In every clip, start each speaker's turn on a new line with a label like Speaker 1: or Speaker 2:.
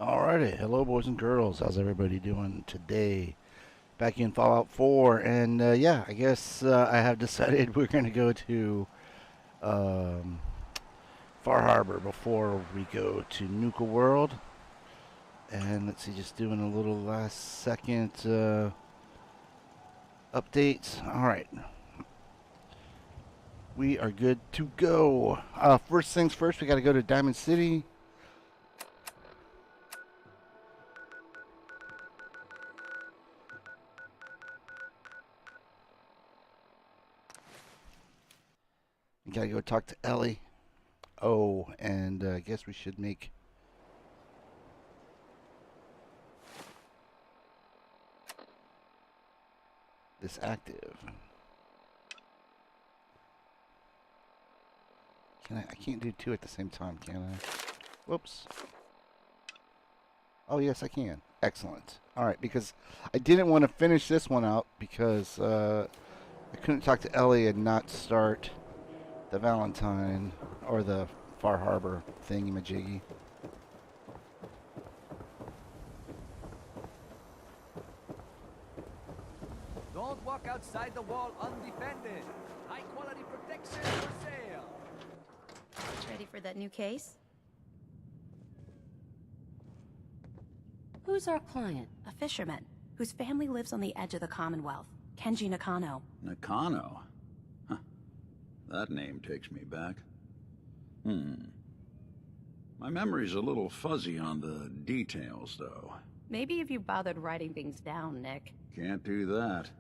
Speaker 1: Alrighty, hello boys and girls. How's everybody doing today? Back in Fallout 4, and yeah, I guess I have decided we're going to go to um, Far Harbor before we go to Nuka World. And let's see, just doing a little last second updates. Alright, we are good to go. First things first, we got to go to Diamond City. We gotta go talk to Ellie. Oh, and I guess we should make this active. Can I can't do two at the same time, can I? Whoops. Oh, yes, I can. Excellent. All right, because I didn't want to finish this one out because I couldn't talk to Ellie and not start the Valentine or the Far Harbor thingy-majiggy.
Speaker 2: Don't walk outside the wall undefended. High quality protection for sale.
Speaker 3: Ready for that new case? Who's our client? A fisherman whose family lives on the edge of the Commonwealth. Kenji Nakano.
Speaker 4: Nakano? Huh. That name takes me back. My memory's a little fuzzy on the details, though.
Speaker 3: Maybe if you bothered writing things down, Nick.
Speaker 4: Can't do that.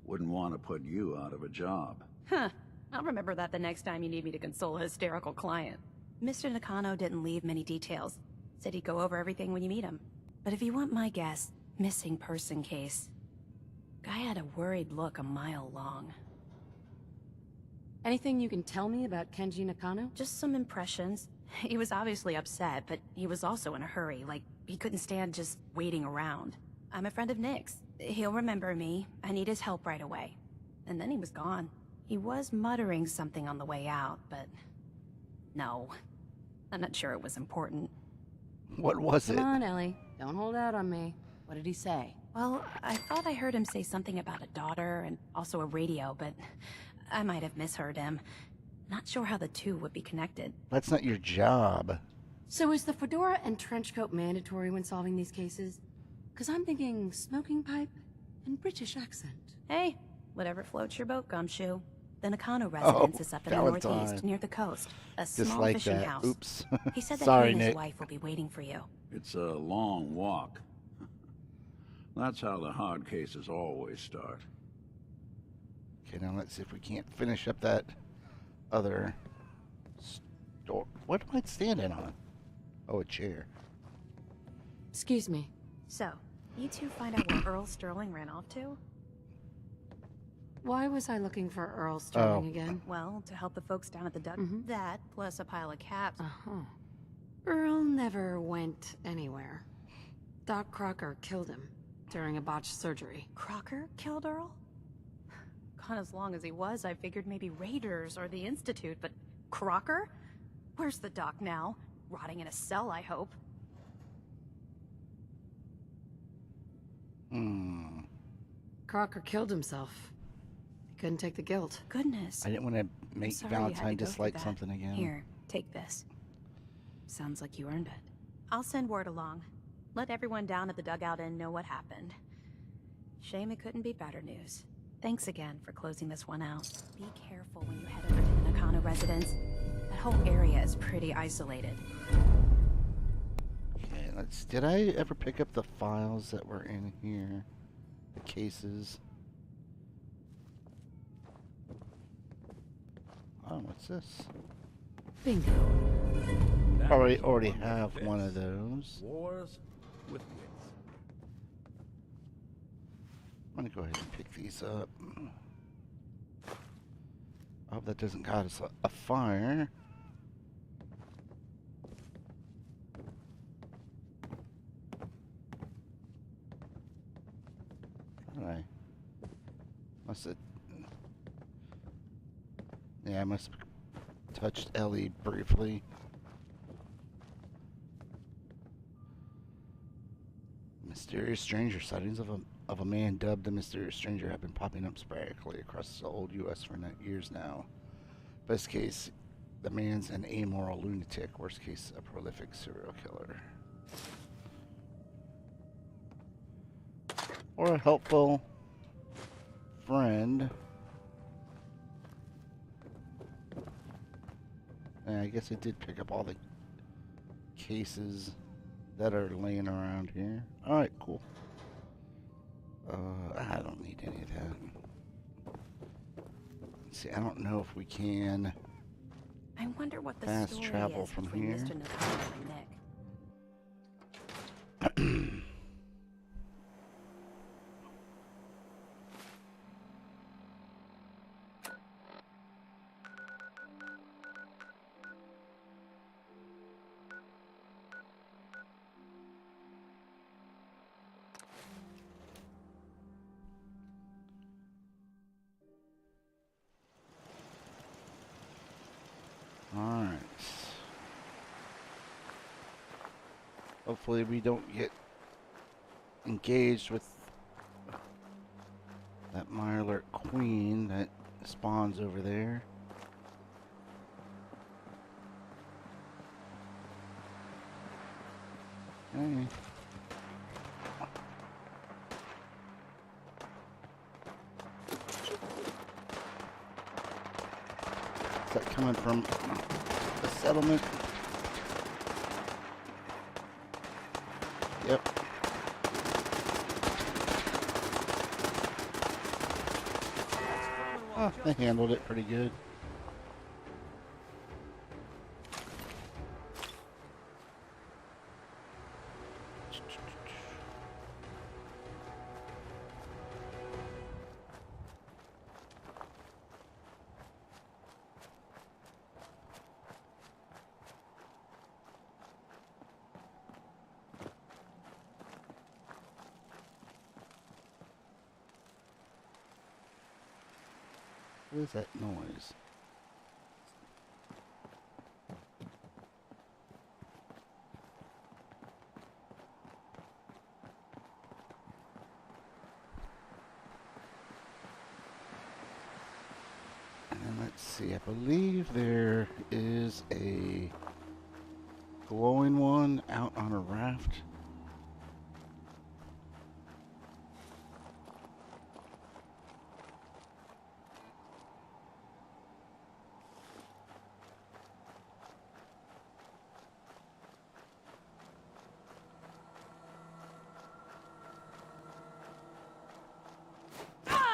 Speaker 4: Wouldn't want to put you out of a job.
Speaker 3: Huh. I'll remember that the next time you need me to console a hysterical client. Mr. Nakano didn't leave many details. Said he'd go over everything when you meet him. But if you want my guess, missing person case. Guy had a worried look a mile long.
Speaker 5: Anything you can tell me about Kenji Nakano?
Speaker 3: Just some impressions. He was obviously upset, but he was also in a hurry, like he couldn't stand just waiting around. I'm a friend of Nick's. He'll remember me. I need his help right away. And then he was gone. He was muttering something on the way out, but... no. I'm not sure it was important.
Speaker 1: What was it?
Speaker 5: Come on, Ellie. Don't hold out on me. What did he say?
Speaker 3: Well, I thought I heard him say something about a daughter and also a radio, but I might have misheard him. Not sure how the two would be connected.
Speaker 1: That's not your job.
Speaker 5: So is the fedora and trench coat mandatory when solving these cases? Because I'm thinking smoking pipe and British accent.
Speaker 3: Hey, whatever floats your boat, Gumshoe. The Nakano residence is up in the
Speaker 1: Valentine.
Speaker 3: northeast, near the coast. A
Speaker 1: Just
Speaker 3: small
Speaker 1: like
Speaker 3: fishing
Speaker 1: that.
Speaker 3: house.
Speaker 1: Oops.
Speaker 3: He said that
Speaker 1: Sorry,
Speaker 3: he and his
Speaker 1: Nick.
Speaker 3: wife will be waiting for you.
Speaker 4: It's a long walk. That's how the hard cases always start.
Speaker 1: Okay, now let's see if we can't finish up that other store. What am I standing on? Oh, a chair.
Speaker 5: Excuse me.
Speaker 3: So, you two find out where Earl Sterling ran off to?
Speaker 5: Why was I looking for Earl Sterling again?
Speaker 3: Well, to help the folks down at the duck. That, plus a pile of caps.
Speaker 5: Uh-huh. Earl never went anywhere. Doc Crocker killed him during a botched surgery.
Speaker 3: Crocker killed Earl? Gone as long as he was, I figured maybe Raiders or the Institute, but Crocker? Where's the doc now? Rotting in a cell, I hope.
Speaker 5: Crocker killed himself. He couldn't take the guilt.
Speaker 3: Goodness.
Speaker 1: I didn't want to make
Speaker 3: Sorry you had to
Speaker 1: Valentine
Speaker 3: go through
Speaker 1: dislike
Speaker 3: that.
Speaker 1: something again.
Speaker 3: Here, take this. Sounds like you earned it. I'll send word along. Let everyone down at the dugout inn know what happened. Shame it couldn't be better news. Thanks again for closing this one out. Be careful when you head over to the Nakano residence. That whole area is pretty isolated.
Speaker 1: Okay, let's. Did I ever pick up the files that were in here? The cases. Oh, what's this?
Speaker 5: Bingo.
Speaker 1: Already have one of those.
Speaker 2: Wars with wits.
Speaker 1: I'm gonna go ahead and pick these up. I hope that doesn't cause us a fire. Alright. Must have. Yeah, I must have touched Ellie briefly. Mysterious stranger sightings of a man dubbed the Mysterious Stranger have been popping up sporadically across the old U.S. for years now. Best case, the man's an amoral lunatic. Worst case, a prolific serial killer. Or a helpful friend. And I guess I did pick up all the cases that are laying around here. Alright, cool. I don't need any of that. Let's see, I don't know if we can
Speaker 3: I wonder what the
Speaker 1: fast
Speaker 3: story
Speaker 1: travel
Speaker 3: is
Speaker 1: from
Speaker 3: between
Speaker 1: here.
Speaker 3: Mr. Nathaniel and Nick.
Speaker 1: Alright. Hopefully we don't get engaged with that Mirelurk Queen that spawns over there. Hey. Is that coming from the settlement? Yep. Oh, they handled it pretty good. What is that noise? And let's see, I believe there is a glowing one out on a raft.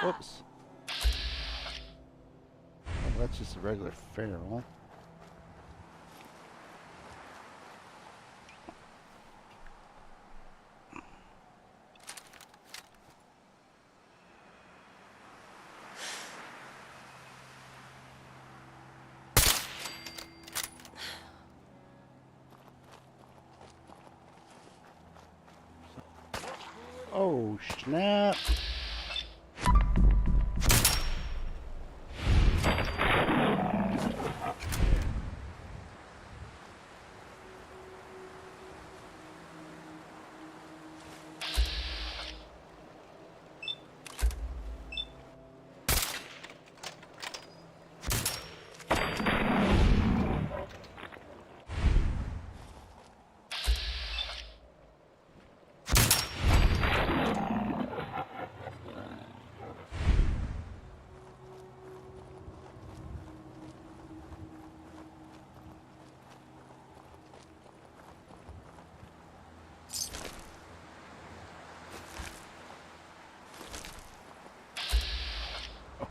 Speaker 1: Whoops. Oh, that's just a regular feral. Oh, snap.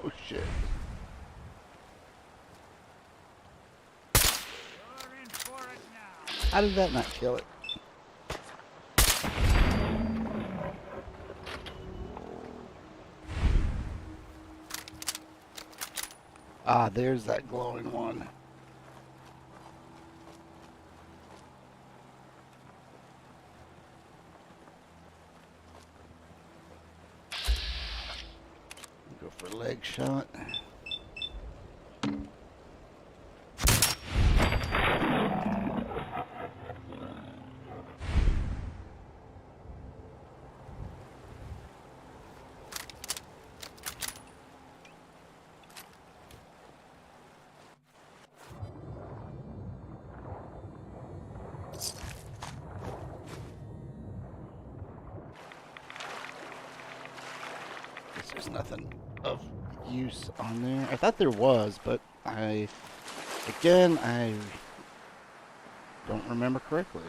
Speaker 1: Oh shit. How did that not kill it? Ah, there's that glowing one. Go for a leg shot. nothing of use on there. I thought there was, but again, I don't remember correctly.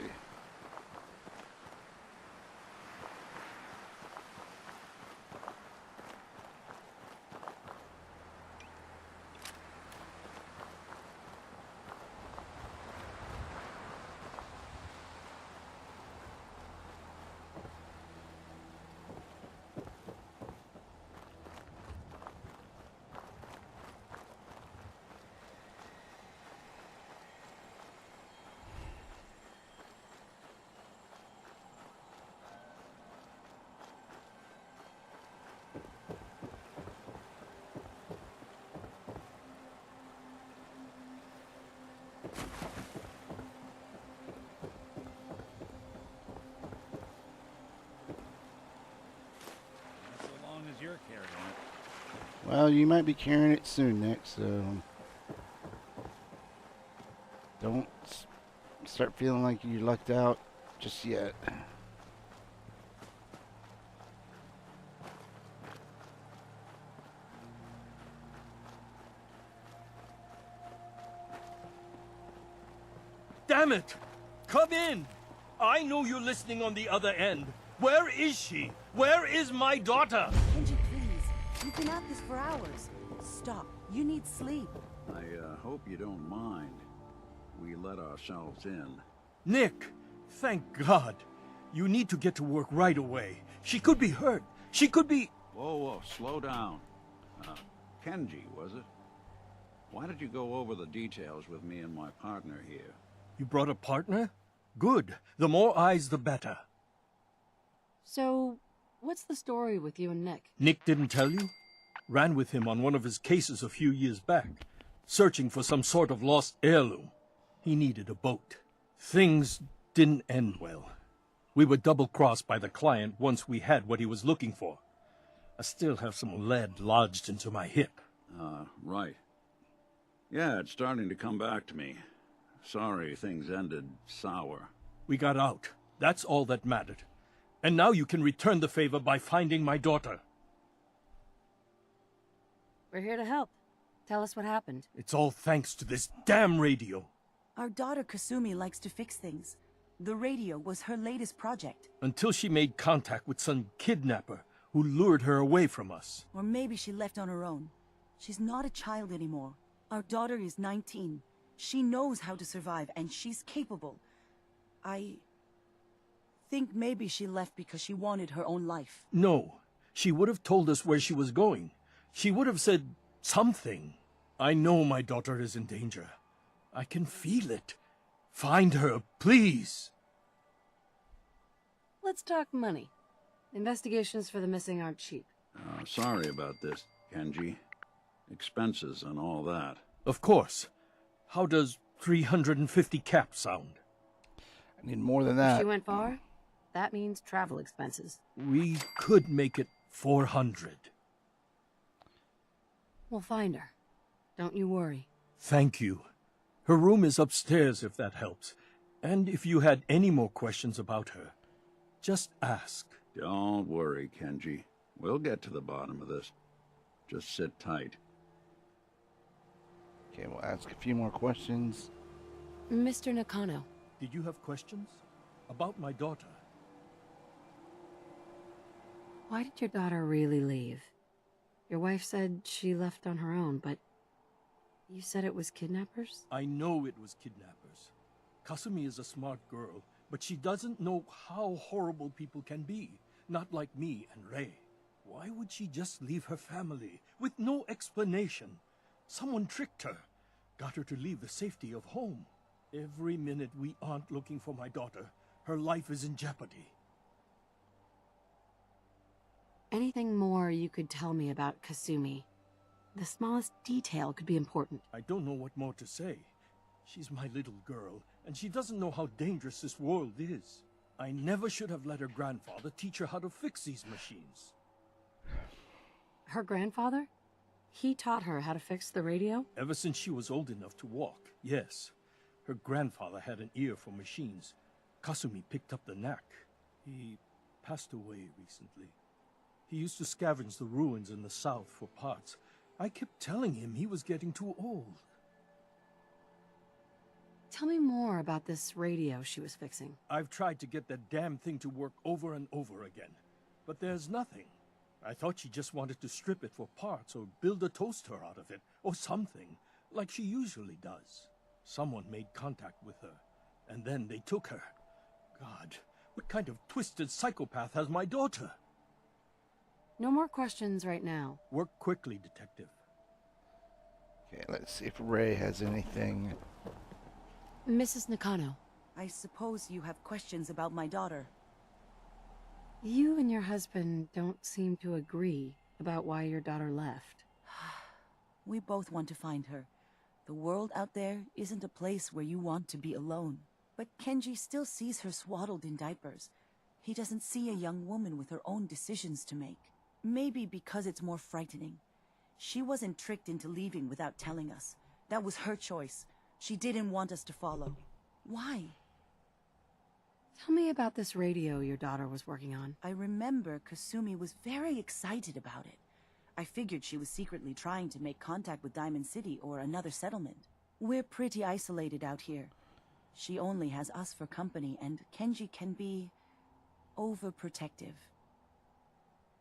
Speaker 6: You're carrying it.
Speaker 1: Well, you might be carrying it soon, Nick, so don't start feeling like you lucked out just yet.
Speaker 7: Damn it! Come in! I know you're listening on the other end. Where is she? Where is my daughter?
Speaker 8: Kenji, please. You've been at this for hours. Stop. You need sleep.
Speaker 4: I hope you don't mind. We let ourselves in.
Speaker 7: Nick, thank God. You need to get to work right away. She could be hurt. She could be...
Speaker 4: Whoa, slow down. Kenji, was it? Why did you go over the details with me and my partner here?
Speaker 7: You brought a partner? Good. The more eyes, the better.
Speaker 5: So, what's the story with you and Nick?
Speaker 7: Nick didn't tell you? Ran with him on one of his cases a few years back, searching for some sort of lost heirloom. He needed a boat. Things didn't end well. We were double-crossed by the client once we had what he was looking for. I still have some lead lodged into my hip.
Speaker 4: Right. Yeah, it's starting to come back to me. Sorry things ended sour.
Speaker 7: We got out. That's all that mattered. And now you can return the favor by finding my daughter.
Speaker 5: We're here to help. Tell us what happened.
Speaker 7: It's all thanks to this damn radio.
Speaker 8: Our daughter Kasumi likes to fix things. The radio was her latest project.
Speaker 7: Until she made contact with some kidnapper who lured her away from us.
Speaker 8: Or maybe she left on her own. She's not a child anymore. Our daughter is 19. She knows how to survive, and she's capable. I think maybe she left because she wanted her own life.
Speaker 7: No, she would have told us where she was going. She would have said something. I know my daughter is in danger. I can feel it. Find her, please.
Speaker 5: Let's talk money. Investigations for the missing aren't cheap.
Speaker 4: Sorry about this, Kenji. Expenses and all that.
Speaker 7: Of course. How does 350 cap sound?
Speaker 1: I need more than
Speaker 5: If
Speaker 1: that.
Speaker 5: she went far, that means travel expenses.
Speaker 7: We could make it 400.
Speaker 5: We'll find her. Don't you worry.
Speaker 7: Thank you. Her room is upstairs if that helps. And if you had any more questions about her, just ask.
Speaker 4: Don't worry, Kenji. We'll get to the bottom of this. Just sit tight.
Speaker 1: Okay, we'll ask a few more questions.
Speaker 5: Mr. Nakano,
Speaker 7: Did you have questions? About my daughter?
Speaker 5: why did your daughter really leave? Your wife said she left on her own, but you said it was kidnappers?
Speaker 7: I know it was kidnappers. Kasumi is a smart girl, but she doesn't know how horrible people can be. Not like me and Ray. Why would she just leave her family with no explanation? Someone tricked her. Got her to leave the safety of home. Every minute we aren't looking for my daughter, her life is in jeopardy.
Speaker 5: Anything more you could tell me about Kasumi? The smallest detail could be important.
Speaker 7: I don't know what more to say. She's my little girl, and she doesn't know how dangerous this world is. I never should have let her grandfather teach her how to fix these machines.
Speaker 5: Her grandfather? He taught her how to fix the radio?
Speaker 7: Ever since she was old enough to walk, yes. Her grandfather had an ear for machines. Kasumi picked up the knack. He passed away recently. He used to scavenge the ruins in the south for parts. I kept telling him he was getting too old.
Speaker 5: Tell me more about this radio she was fixing.
Speaker 7: I've tried to get that damn thing to work over and over again, but there's nothing. I thought she just wanted to strip it for parts or build a toaster out of it, or something, like she usually does. Someone made contact with her, and then they took her. God, what kind of twisted psychopath has my daughter?
Speaker 5: No more questions right now.
Speaker 7: Work quickly, Detective.
Speaker 1: Okay, let's see if Ray has anything.
Speaker 5: Mrs. Nakano,
Speaker 8: I suppose you have questions about my daughter.
Speaker 5: you and your husband don't seem to agree about why your daughter left.
Speaker 8: We both want to find her. The world out there isn't a place where you want to be alone. But Kenji still sees her swaddled in diapers. He doesn't see a young woman with her own decisions to make. Maybe because it's more frightening. She wasn't tricked into leaving without telling us. That was her choice. She didn't want us to follow. Why?
Speaker 5: Tell me about this radio your daughter was working on.
Speaker 8: I remember Kasumi was very excited about it. I figured she was secretly trying to make contact with Diamond City or another settlement. We're pretty isolated out here. She only has us for company, and Kenji can be overprotective.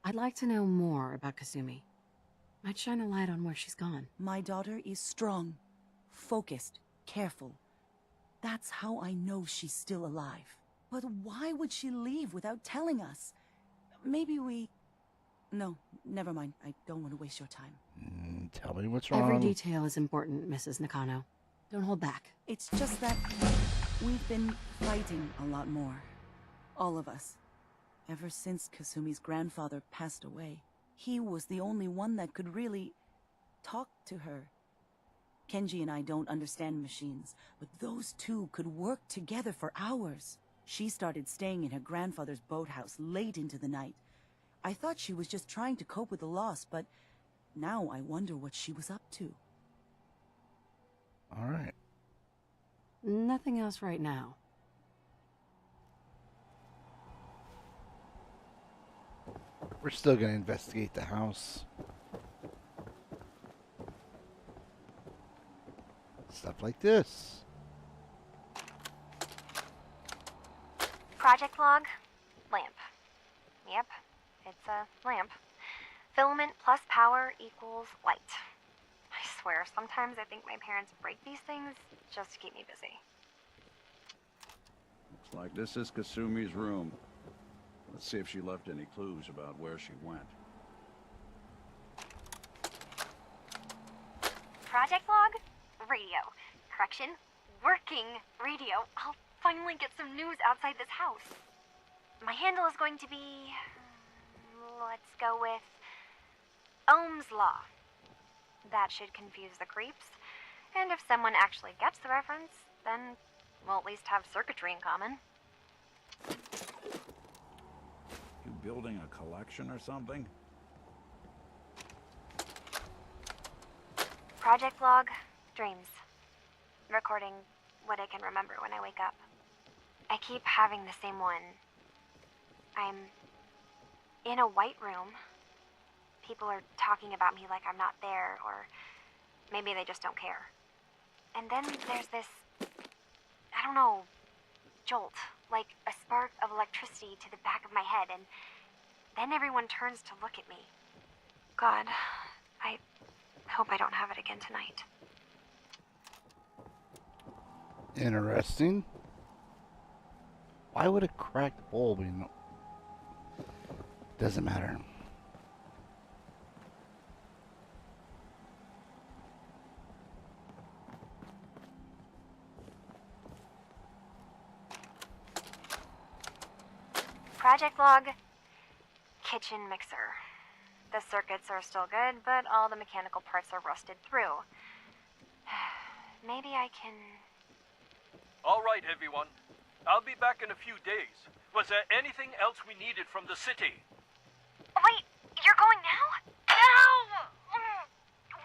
Speaker 5: I'd like to know more about Kasumi. Might shine a light on where she's gone.
Speaker 8: My daughter is strong, focused, careful. That's how I know she's still alive. But why would she leave without telling us? Maybe we... No, never mind. I don't want to waste your time.
Speaker 1: Tell me what's wrong.
Speaker 5: Every detail is important, Mrs. Nakano. Don't hold back.
Speaker 8: It's just that we've been fighting a lot more. All of us. Ever since Kasumi's grandfather passed away. He was the only one that could really talk to her. Kenji and I don't understand machines, but those two could work together for hours. She started staying in her grandfather's boathouse late into the night. I thought she was just trying to cope with the loss, but now I wonder what she was up to.
Speaker 1: All right.
Speaker 5: Nothing else right now.
Speaker 1: We're still going to investigate the house. Stuff like this.
Speaker 9: Project log, lamp. Yep, it's a lamp. Filament plus power equals light. I swear, sometimes I think my parents break these things just to keep me busy.
Speaker 4: Looks like this is Kasumi's room. Let's see if she left any clues about where she went.
Speaker 9: Project log, radio. Correction, working radio. I'll finally get some news outside this house. My handle is going to be... let's go with... Ohm's Law. That should confuse the creeps. And if someone actually gets the reference, then we'll at least have circuitry in common.
Speaker 4: You building a collection or something?
Speaker 9: Project log, dreams. Recording what I can remember when I wake up. I keep having the same one. I'm in a white room. People are talking about me like I'm not there, or maybe they just don't care. And then there's this, I don't know, jolt, like a spark of electricity to the back of my head, and then everyone turns to look at me. God, I hope I don't have it again tonight.
Speaker 1: Interesting. Why would a cracked bulb be... Doesn't matter.
Speaker 9: Project log, kitchen mixer. The circuits are still good, but all the mechanical parts are rusted through. Maybe I can...
Speaker 7: All right, everyone. I'll be back in a few days. Was there anything else we needed from the city?
Speaker 9: Wait, you're going now? No!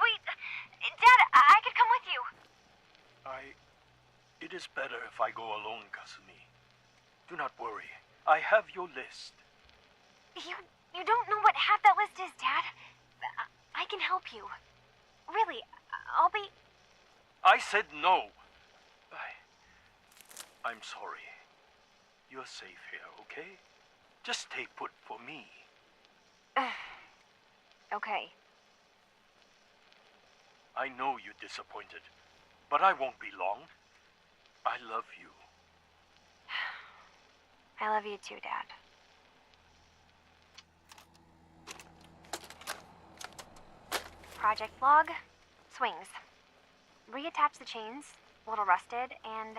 Speaker 9: Wait, Dad, I could come with you.
Speaker 7: It is better if I go alone, Kasumi. Do not worry. I have your list.
Speaker 9: You don't know what half that list is, Dad. I can help you. Really, I'll be...
Speaker 7: I said no. I'm sorry. You're safe here, okay? Just stay put for me.
Speaker 9: Okay.
Speaker 7: I know you're disappointed, but I won't be long. I love you.
Speaker 9: I love you too, Dad. Project log, swings. Reattach the chains, a little rusted, and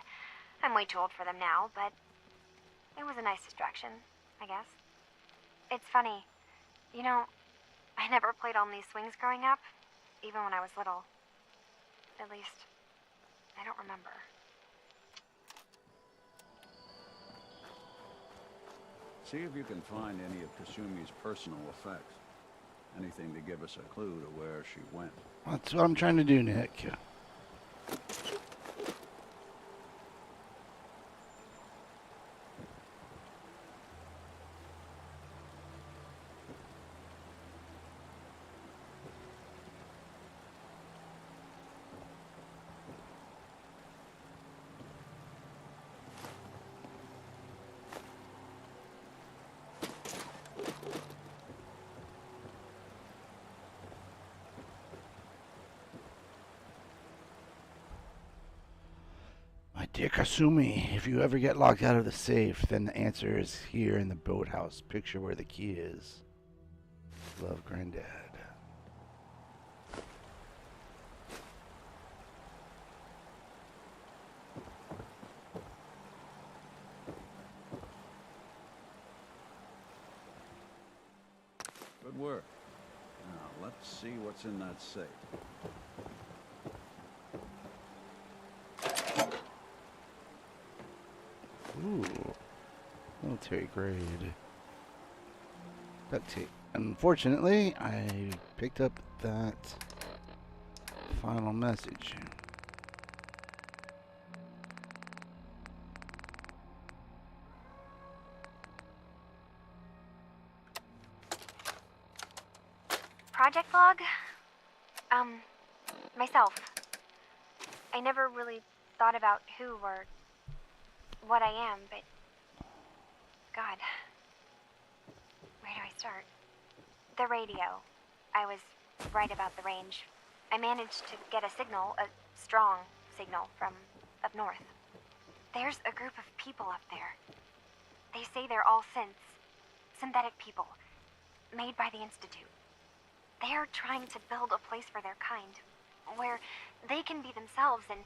Speaker 9: I'm way too old for them now, but it was a nice distraction, I guess. It's funny, you know, I never played on these swings growing up, even when I was little. At least, I don't remember.
Speaker 4: See if you can find any of Kasumi's personal effects. Anything to give us a clue to where she went.
Speaker 1: That's what I'm trying to do, Nick. Dear Kasumi, if you ever get locked out of the safe, then the answer is here in the boathouse. Picture where the key is. Love, Granddad.
Speaker 4: Good work. Now, let's see what's in that safe.
Speaker 1: Ooh, military grade duct tape. Unfortunately, I picked up that final message.
Speaker 9: Project log? Myself. I never really thought about who or what I am, but God, where do I start? The radio. I was right about the range. I managed to get a signal, a strong signal from up north. There's a group of people up there. They say they're all synthetic people, made by the Institute. They're trying to build a place for their kind, where they can be themselves and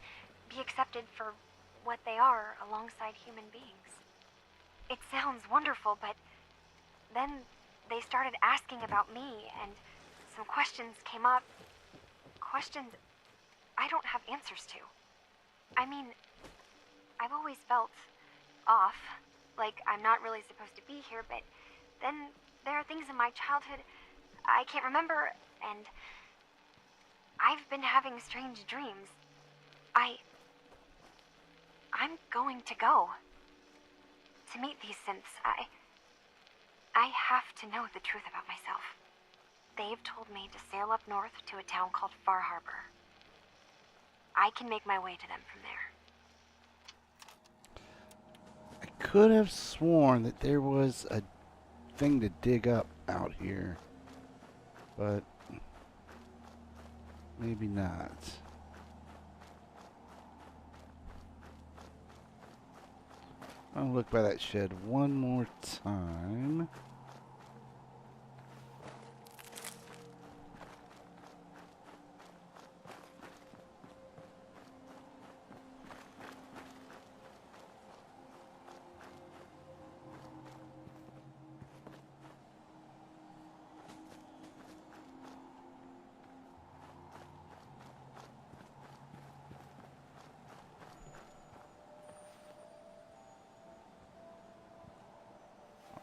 Speaker 9: be accepted for what they are alongside human beings. It sounds wonderful, but then they started asking about me, and some questions came up. Questions I don't have answers to. I mean, I've always felt off, like I'm not really supposed to be here, but then there are things in my childhood I can't remember, and I've been having strange dreams. I'm going to go to meet these synths. I have to know the truth about myself. They've told me to sail up north to a town called Far Harbor. I can make my way to them from there.
Speaker 1: I could have sworn that there was a thing to dig up out here, but maybe not. I'll look by that shed one more time.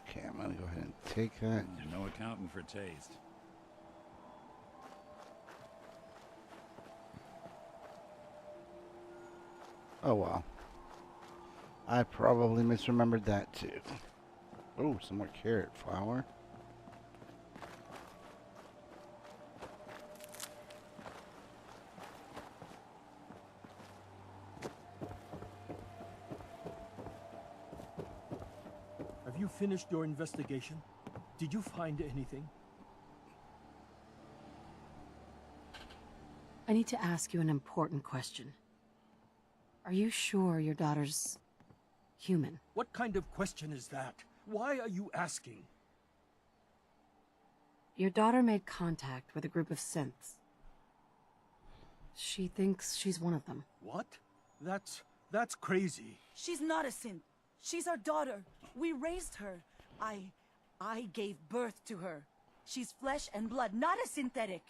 Speaker 1: Okay, I'm gonna go ahead and take that.
Speaker 6: You're no accountant for taste.
Speaker 1: Oh well. I probably misremembered that too. Oh, some more carrot flour.
Speaker 7: you finished your investigation? Did you find anything?
Speaker 5: I need to ask you an important question. Are you sure your daughter's human?
Speaker 7: What kind of question is that? Why are you asking?
Speaker 5: Your daughter made contact with a group of synths. She thinks she's one of them.
Speaker 7: What? That's crazy.
Speaker 8: She's not a synth. She's our daughter. We raised her. I gave birth to her. She's flesh and blood, not a synthetic.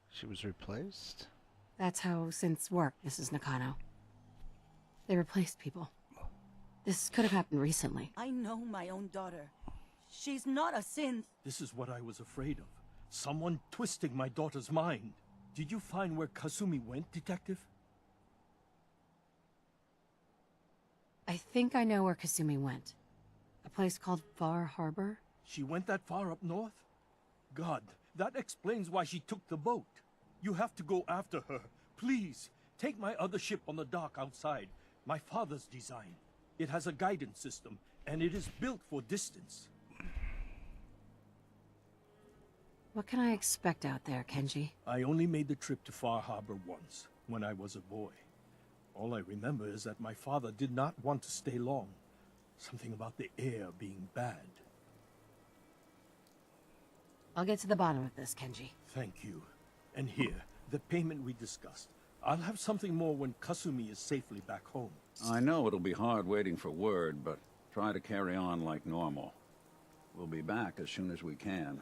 Speaker 1: She was replaced?
Speaker 5: That's how synths work, Mrs. Nakano. They replaced people. This could have happened recently.
Speaker 8: I know my own daughter. She's not a synth.
Speaker 7: This is what I was afraid of. Someone twisting my daughter's mind. Did you find where Kasumi went, Detective?
Speaker 5: I think I know where Kasumi went. A place called Far Harbor?
Speaker 7: She went that far up north? God, that explains why she took the boat. You have to go after her. Please, take my other ship on the dock outside. My father's design. It has a guidance system, and it is built for distance.
Speaker 5: What can I expect out there, Kenji?
Speaker 7: I only made the trip to Far Harbor once, when I was a boy. All I remember is that my father did not want to stay long. Something about the air being bad.
Speaker 5: I'll get to the bottom of this, Kenji.
Speaker 7: Thank you. And here, the payment we discussed. I'll have something more when Kasumi is safely back home.
Speaker 4: I know it'll be hard waiting for word, but try to carry on like normal. We'll be back as soon as we can.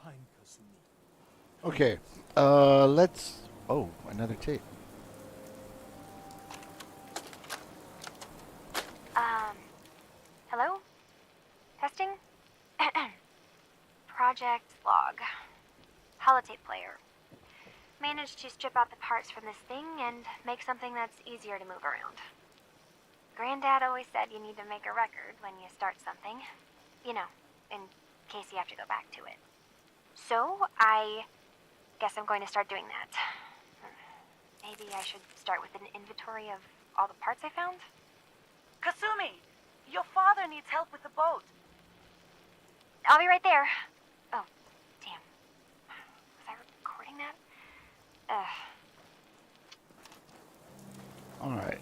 Speaker 7: Fine, Kasumi.
Speaker 1: Okay, let's... Oh, another tape.
Speaker 9: Hello? Testing? Project log. Holotape player. Managed to strip out the parts from this thing and make something that's easier to move around. Granddad always said you need to make a record when you start something. You know, in case you have to go back to it. So, I guess I'm going to start doing that. Maybe I should start with an inventory of all the parts I found?
Speaker 8: Kasumi, your father needs help with the boat.
Speaker 9: I'll be right there. Oh, damn. Was I recording that?
Speaker 1: Alright,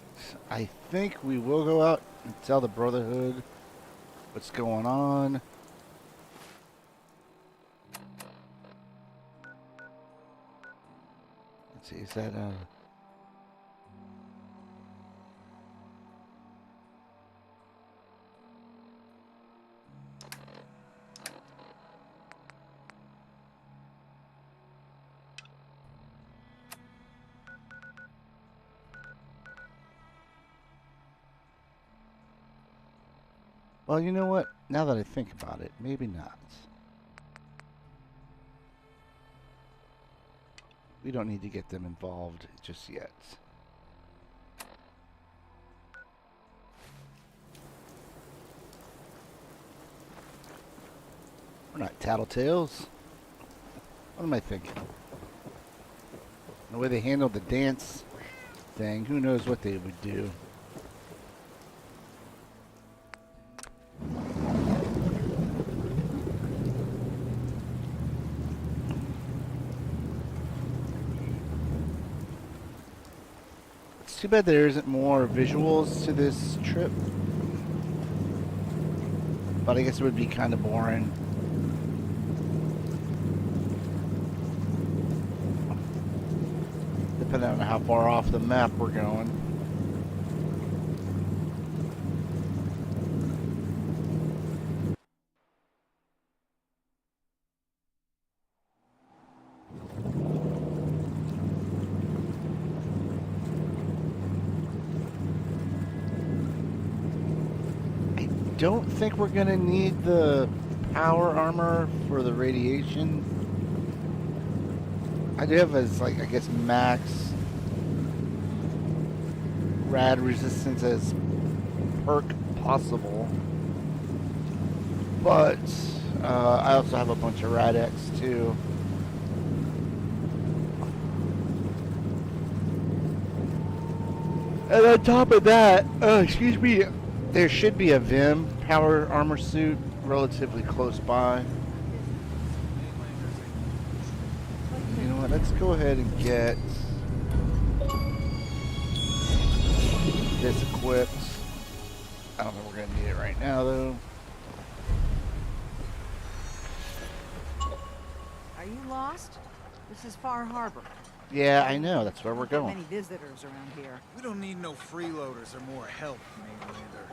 Speaker 1: I think we will go out and tell the Brotherhood what's going on. Let's see, is that well, you know what? Now that I think about it, maybe not. We don't need to get them involved just yet. We're not tattletales. What am I thinking? The way they handled the dance thing, who knows what they would do. It's too bad there isn't more visuals to this trip. But I guess it would be kind of boring. Depending on how far off the map we're going. I don't think we're gonna need the power armor for the radiation. I do have as, like, I guess max rad resistance as perk possible, but I also have a bunch of Radex too. And on top of that, excuse me, there should be a Vim power armor suit relatively close by. You know what? Let's go ahead and get this equipped. I don't think we're gonna need it right now, though.
Speaker 10: Are you lost? This is Far Harbor.
Speaker 1: Yeah, I know. That's where we're
Speaker 10: Not
Speaker 1: going.
Speaker 10: many visitors around here.
Speaker 11: We don't need no freeloaders or more help, Mainlander.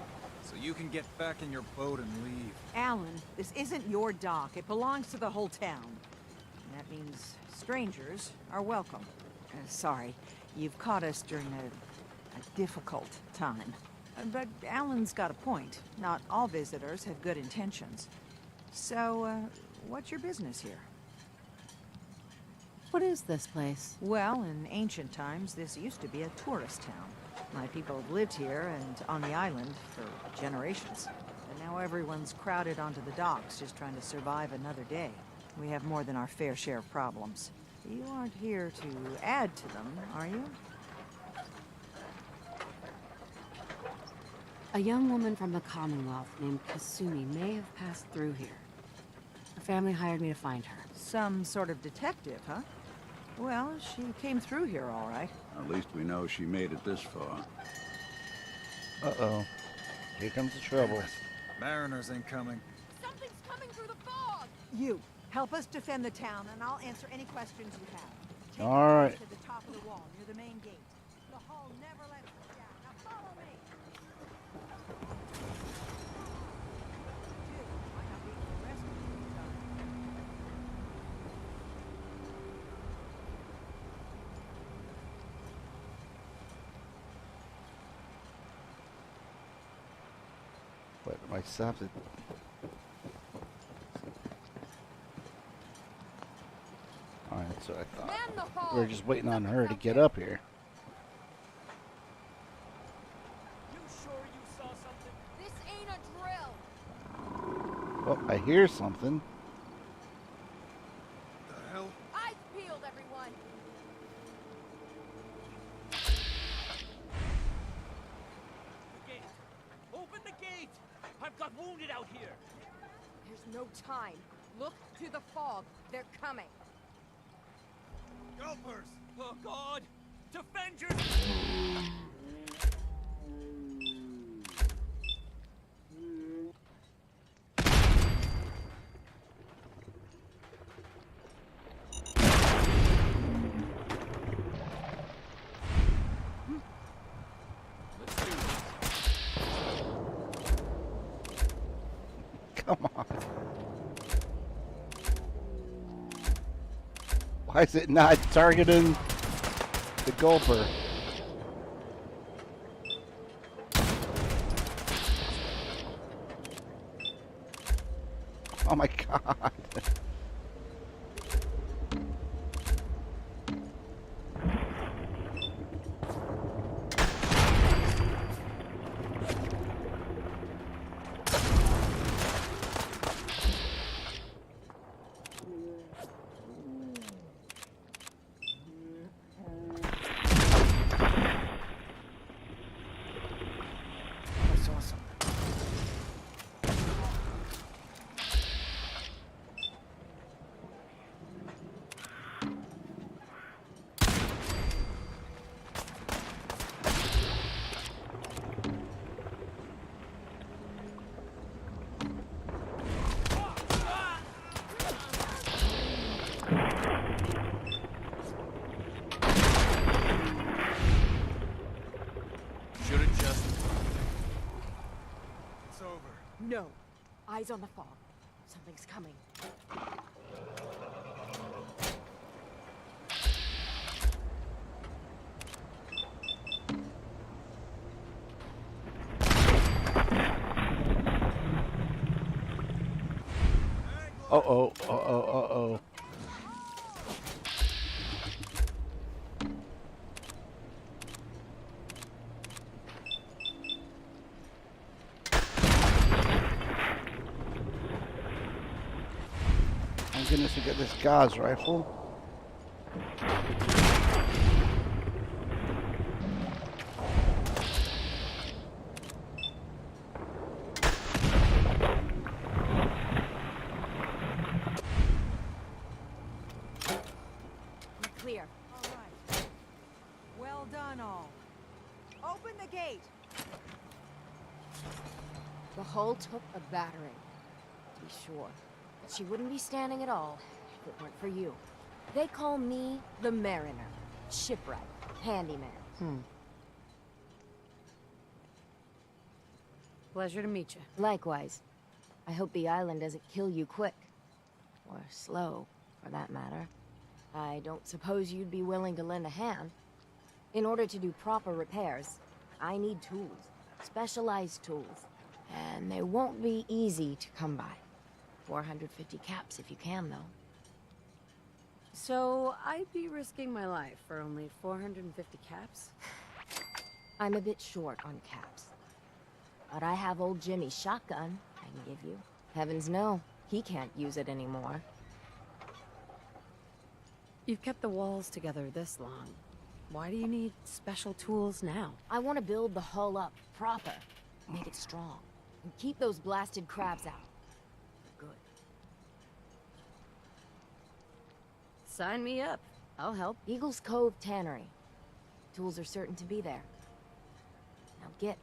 Speaker 11: So you can get back in your boat and leave.
Speaker 10: Alan, this isn't your dock. It belongs to the whole town. And that means strangers are welcome. Sorry, you've caught us during a difficult time. But Alan's got a point. Not all visitors have good intentions. So, what's your business here?
Speaker 5: What is this place?
Speaker 10: Well, in ancient times, this used to be a tourist town. My people have lived here and on the island for generations. But now everyone's crowded onto the docks, just trying to survive another day. We have more than our fair share of problems. You aren't here to add to them, are you?
Speaker 5: A young woman from the Commonwealth named Kasumi may have passed through here. Her family hired me to find her.
Speaker 10: Some sort of detective, huh? Well, she came through here all right.
Speaker 4: At least we know she made it this far.
Speaker 1: Uh-oh. Here comes the trouble.
Speaker 11: Mariners ain't coming.
Speaker 12: Something's coming through the fog!
Speaker 10: You, help us defend the town, and I'll answer any questions you have. Take
Speaker 1: All right.
Speaker 10: to the top of the wall, near the main gate. The hall never lets us down. Now follow me! Dude, might not be able to rescue you in time.
Speaker 1: What, am I stopped it? Alright, that's what I thought.
Speaker 12: Man the hall!
Speaker 1: We were just waiting on her to get up here.
Speaker 2: You sure you saw something?
Speaker 12: This ain't a drill!
Speaker 1: Oh, I hear something.
Speaker 11: The hell?
Speaker 12: Eyes peeled, everyone!
Speaker 2: The gate! Open the gate! I've got wounded out here!
Speaker 12: There's no time. Look to the fog. They're coming.
Speaker 11: Gulpers!
Speaker 2: Oh, God! Defend yourself!
Speaker 1: Come on. Why is it not targeting the gulper? Oh my god.
Speaker 10: I saw something.
Speaker 11: Should've just... It's over.
Speaker 12: No. Eyes on the fog. Something's coming.
Speaker 1: Uh-oh, uh-oh, uh-oh. goodness, we got this Gauss rifle.
Speaker 12: Clear.
Speaker 10: All right. Well done, all. Open the gate.
Speaker 13: The hull took a battering, to be sure. But she wouldn't be standing at all if it weren't for you. They call me the Mariner. Shipwright. Handyman.
Speaker 5: Pleasure to meet you.
Speaker 13: Likewise. I hope the island doesn't kill you quick. Or slow, for that matter. I don't suppose you'd be willing to lend a hand. In order to do proper repairs, I need tools. Specialized tools. And they won't be easy to come by. 450 caps if you can, though.
Speaker 5: So, I'd be risking my life for only 450 caps?
Speaker 13: I'm a bit short on caps. But I have old Jimmy's shotgun I can give you. Heavens no, he can't use it anymore.
Speaker 5: You've kept the walls together this long. Why do you need special tools now?
Speaker 13: I want to build the hull up proper. Make it strong. And keep those blasted crabs out. Good.
Speaker 5: Sign me up. I'll help.
Speaker 13: Eagle's Cove Tannery. Tools are certain to be there. Now get.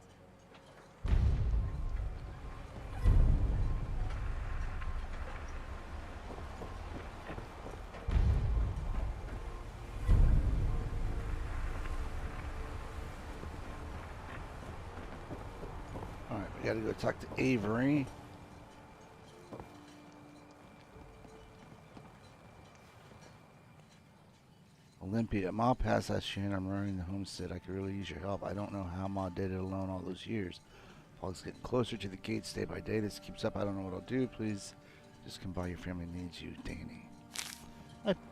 Speaker 1: Alright, we gotta go talk to Avery. Olympia, Ma passed that shit. I'm running the homestead. I could really use your help. I don't know how Ma did it alone all those years. Fog's getting closer to the gates day by day. This keeps up. I don't know what I'll do. Please just come by. Your family needs you, Danny. That'd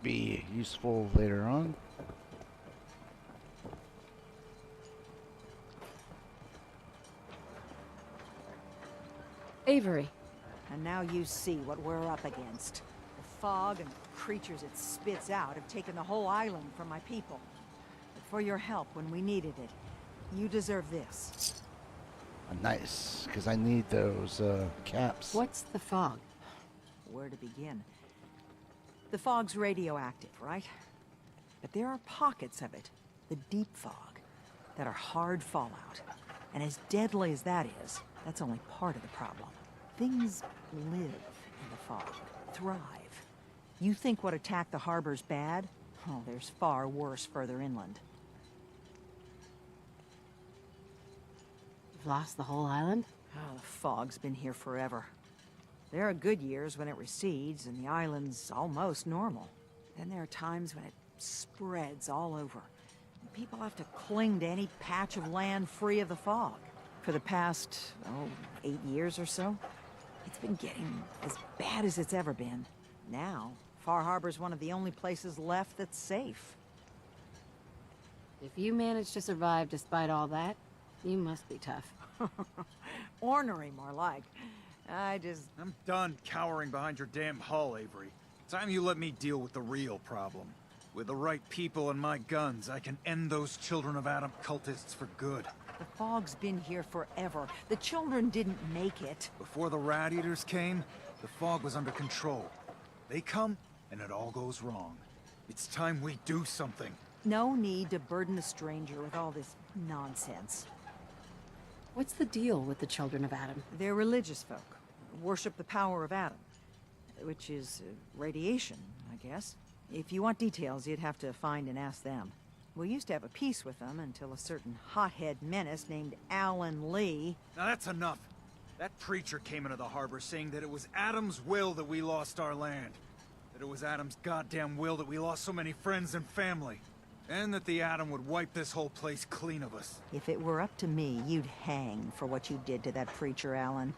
Speaker 1: be useful later on.
Speaker 5: Avery.
Speaker 10: And now you see what we're up against. The fog and the creatures it spits out have taken the whole island from my people. But for your help when we needed it, you deserve this.
Speaker 1: Nice, because I need those caps.
Speaker 5: What's the fog?
Speaker 10: Where to begin? The fog's radioactive, right? But there are pockets of it, the deep fog, that are hard fallout. And as deadly as that is, that's only part of the problem. Things live in the fog, thrive. You think what attacked the harbor's bad? Oh, there's far worse further inland.
Speaker 5: You've lost the whole island?
Speaker 10: Oh, the fog's been here forever. There are good years when it recedes and the island's almost normal. Then there are times when it spreads all over. And people have to cling to any patch of land free of the fog. For the past, 8 years or so, it's been getting as bad as it's ever been. Now, Far Harbor's one of the only places left that's safe.
Speaker 5: If you managed to survive despite all that, you must be tough.
Speaker 10: Ornery, more like.
Speaker 11: I'm done cowering behind your damn hull, Avery. Time you let me deal with the real problem. With the right people and my guns, I can end those Children of Adam cultists for good.
Speaker 10: The fog's been here forever. The children didn't make it.
Speaker 11: Before the Rat Eaters came, the fog was under control. They come, and it all goes wrong. It's time we do something.
Speaker 10: No need to burden a stranger with all this nonsense.
Speaker 5: What's the deal with the Children of Adam?
Speaker 10: They're religious folk. Worship the power of Adam. Which is radiation, I guess. If you want details, you'd have to find and ask them. We used to have a peace with them until a certain hothead menace named Alan Lee...
Speaker 11: Now that's enough. That preacher came into the harbor saying that it was Adam's will that we lost our land. That it was Adam's goddamn will that we lost so many friends and family. And that the Adam would wipe this whole place clean of us.
Speaker 10: If it were up to me, you'd hang for what you did to that preacher, Alan.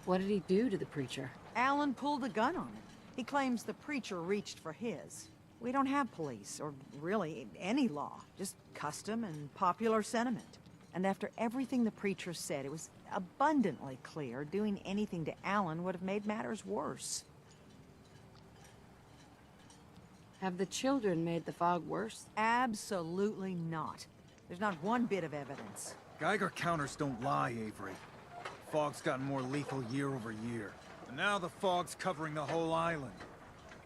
Speaker 5: What did he do to the preacher?
Speaker 10: Alan pulled a gun on him. He claims the preacher reached for his. We don't have police, or really any law. Just custom and popular sentiment. And after everything the preacher said, it was abundantly clear doing anything to Alan would have made matters worse.
Speaker 5: Have the children made the fog worse?
Speaker 10: Absolutely not. There's not one bit of evidence.
Speaker 11: Geiger counters don't lie, Avery. Fog's gotten more lethal year over year. And now the fog's covering the whole island.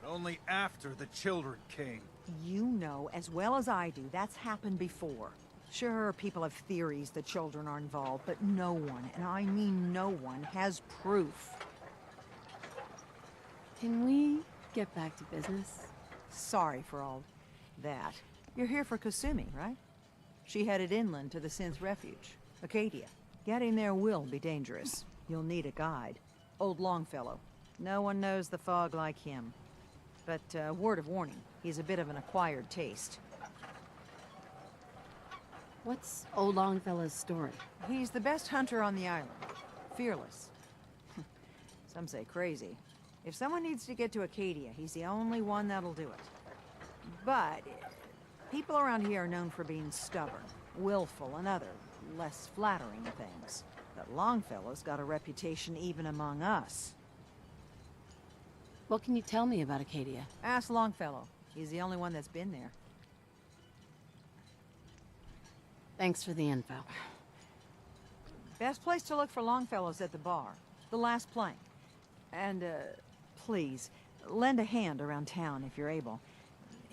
Speaker 11: But only after the children came.
Speaker 10: You know as well as I do that's happened before. Sure, people have theories the children are involved, but no one, and I mean no one, has proof.
Speaker 5: Can we get back to business?
Speaker 10: Sorry for all that. You're here for Kasumi, right? She headed inland to the Synth Refuge, Acadia. Getting there will be dangerous. You'll need a guide. Old Longfellow. No one knows the fog like him. But, word of warning, he's a bit of an acquired taste.
Speaker 5: What's Old Longfellow's story?
Speaker 10: He's the best hunter on the island. Fearless. Some say crazy. If someone needs to get to Acadia, he's the only one that'll do it. But people around here are known for being stubborn, willful, and other, less flattering things. But Longfellow's got a reputation even among us.
Speaker 5: What can you tell me about Acadia?
Speaker 10: Ask Longfellow. He's the only one that's been there.
Speaker 5: Thanks for the info.
Speaker 10: Best place to look for Longfellow's at the bar. The last plank. And, please, lend a hand around town if you're able.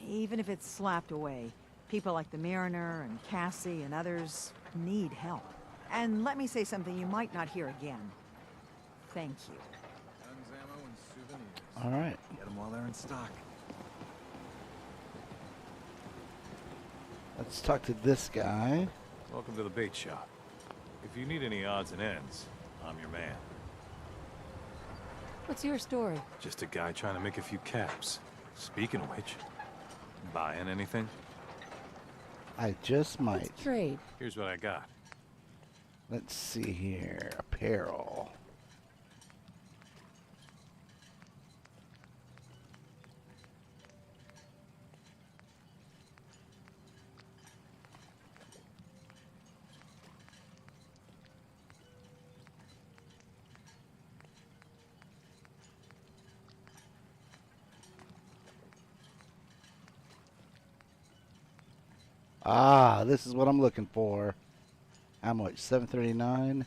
Speaker 10: Even if it's slapped away. People like the Mariner and Cassie and others need help. And let me say something you might not hear again. Thank you.
Speaker 11: Guns, ammo, and souvenirs.
Speaker 1: All right.
Speaker 11: Get them while they're in stock.
Speaker 1: Let's talk to this guy.
Speaker 14: Welcome to the bait shop. If you need any odds and ends, I'm your man.
Speaker 5: What's your story?
Speaker 14: Just a guy trying to make a few caps. Speaking of which, buying anything?
Speaker 1: I just might.
Speaker 5: Let's trade.
Speaker 14: Here's what I got.
Speaker 1: Let's see here. Apparel. Ah, this is what I'm looking for. How much? $7.39.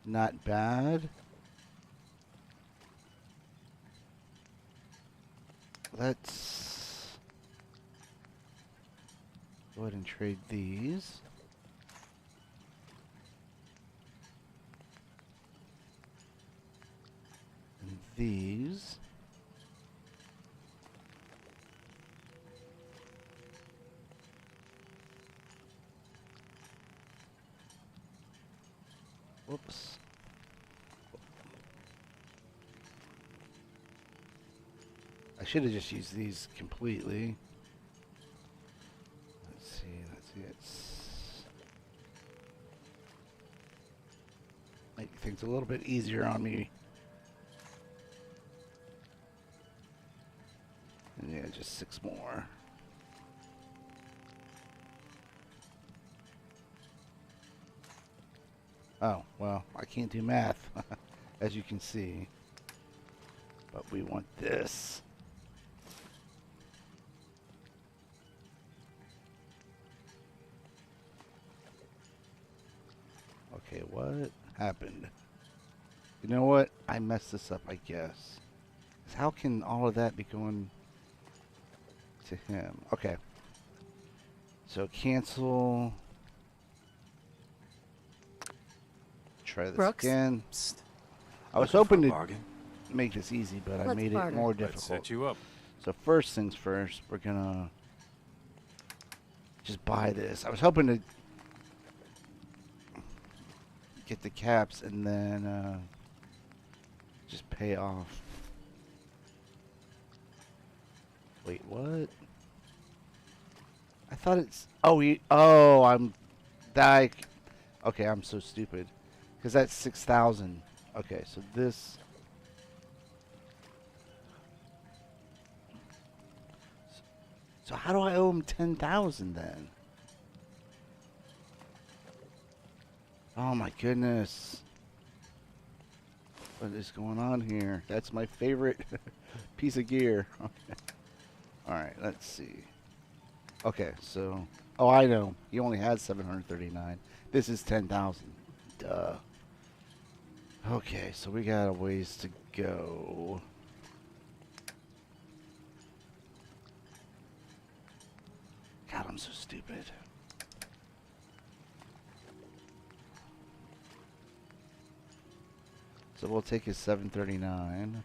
Speaker 1: Not bad. Let's go ahead and trade these. And these. Whoops. I should have just used these completely. Let's see, it's make things a little bit easier on me. And yeah, just 6 more. Oh, well, I can't do math, as you can see. But we want this. Okay, what happened? You know what? I messed this up, I guess. 'Cause how can all of that be going to him? Okay. So cancel. Try this
Speaker 5: Brooks?
Speaker 1: again.
Speaker 14: Psst.
Speaker 1: I was
Speaker 14: Looking for
Speaker 1: hoping
Speaker 14: a
Speaker 1: to
Speaker 14: bargain?
Speaker 1: make this easy, but I
Speaker 5: Let's
Speaker 1: made it
Speaker 5: barter.
Speaker 1: more
Speaker 14: Let's
Speaker 1: difficult.
Speaker 14: set you up.
Speaker 1: So first things first, we're gonna just buy this. I was hoping to get the caps and then just pay off. Wait, what? I thought it's I'm like okay, I'm so stupid because that's 6,000. Okay, so this. So how do I owe him 10,000 then? Oh my goodness. What is going on here? That's my favorite piece of gear. Okay. All right, let's see. Okay, so oh, I know. He only had 739. This is 10,000. Duh. Okay, so we got a ways to go. God, I'm so stupid. So we'll take his 739.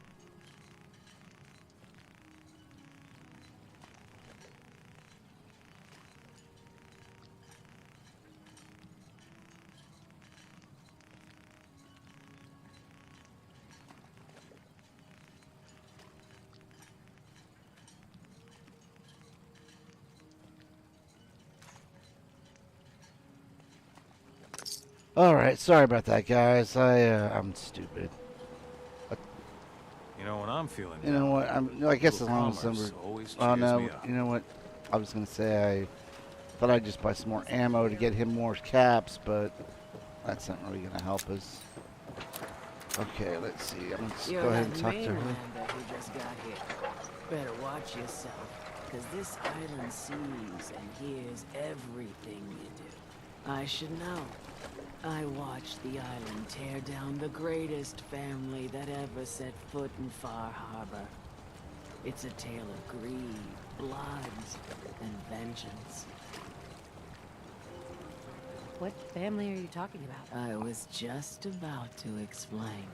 Speaker 1: All right, sorry about that, guys. I'm stupid.
Speaker 14: You know what I'm feeling
Speaker 1: You know
Speaker 14: now?
Speaker 1: what? I guess as
Speaker 14: Little
Speaker 1: long as
Speaker 14: commerce
Speaker 1: we're.
Speaker 14: always
Speaker 1: Oh
Speaker 14: cheers
Speaker 1: no!
Speaker 14: me up.
Speaker 1: You know what? I was gonna say I thought I'd just buy some more ammo to get him more caps, but that's not really gonna help us. Okay, let's see. I'm gonna just
Speaker 15: You're
Speaker 1: go ahead
Speaker 15: that
Speaker 1: and talk to her.
Speaker 15: mainlander who just got here. Better watch yourself, because this island sees and hears everything you do. I should know. I watched the island tear down the greatest family that ever set foot in Far Harbor. It's a tale of greed, blood, and vengeance.
Speaker 5: What family are you talking about?
Speaker 15: I was just about to explain.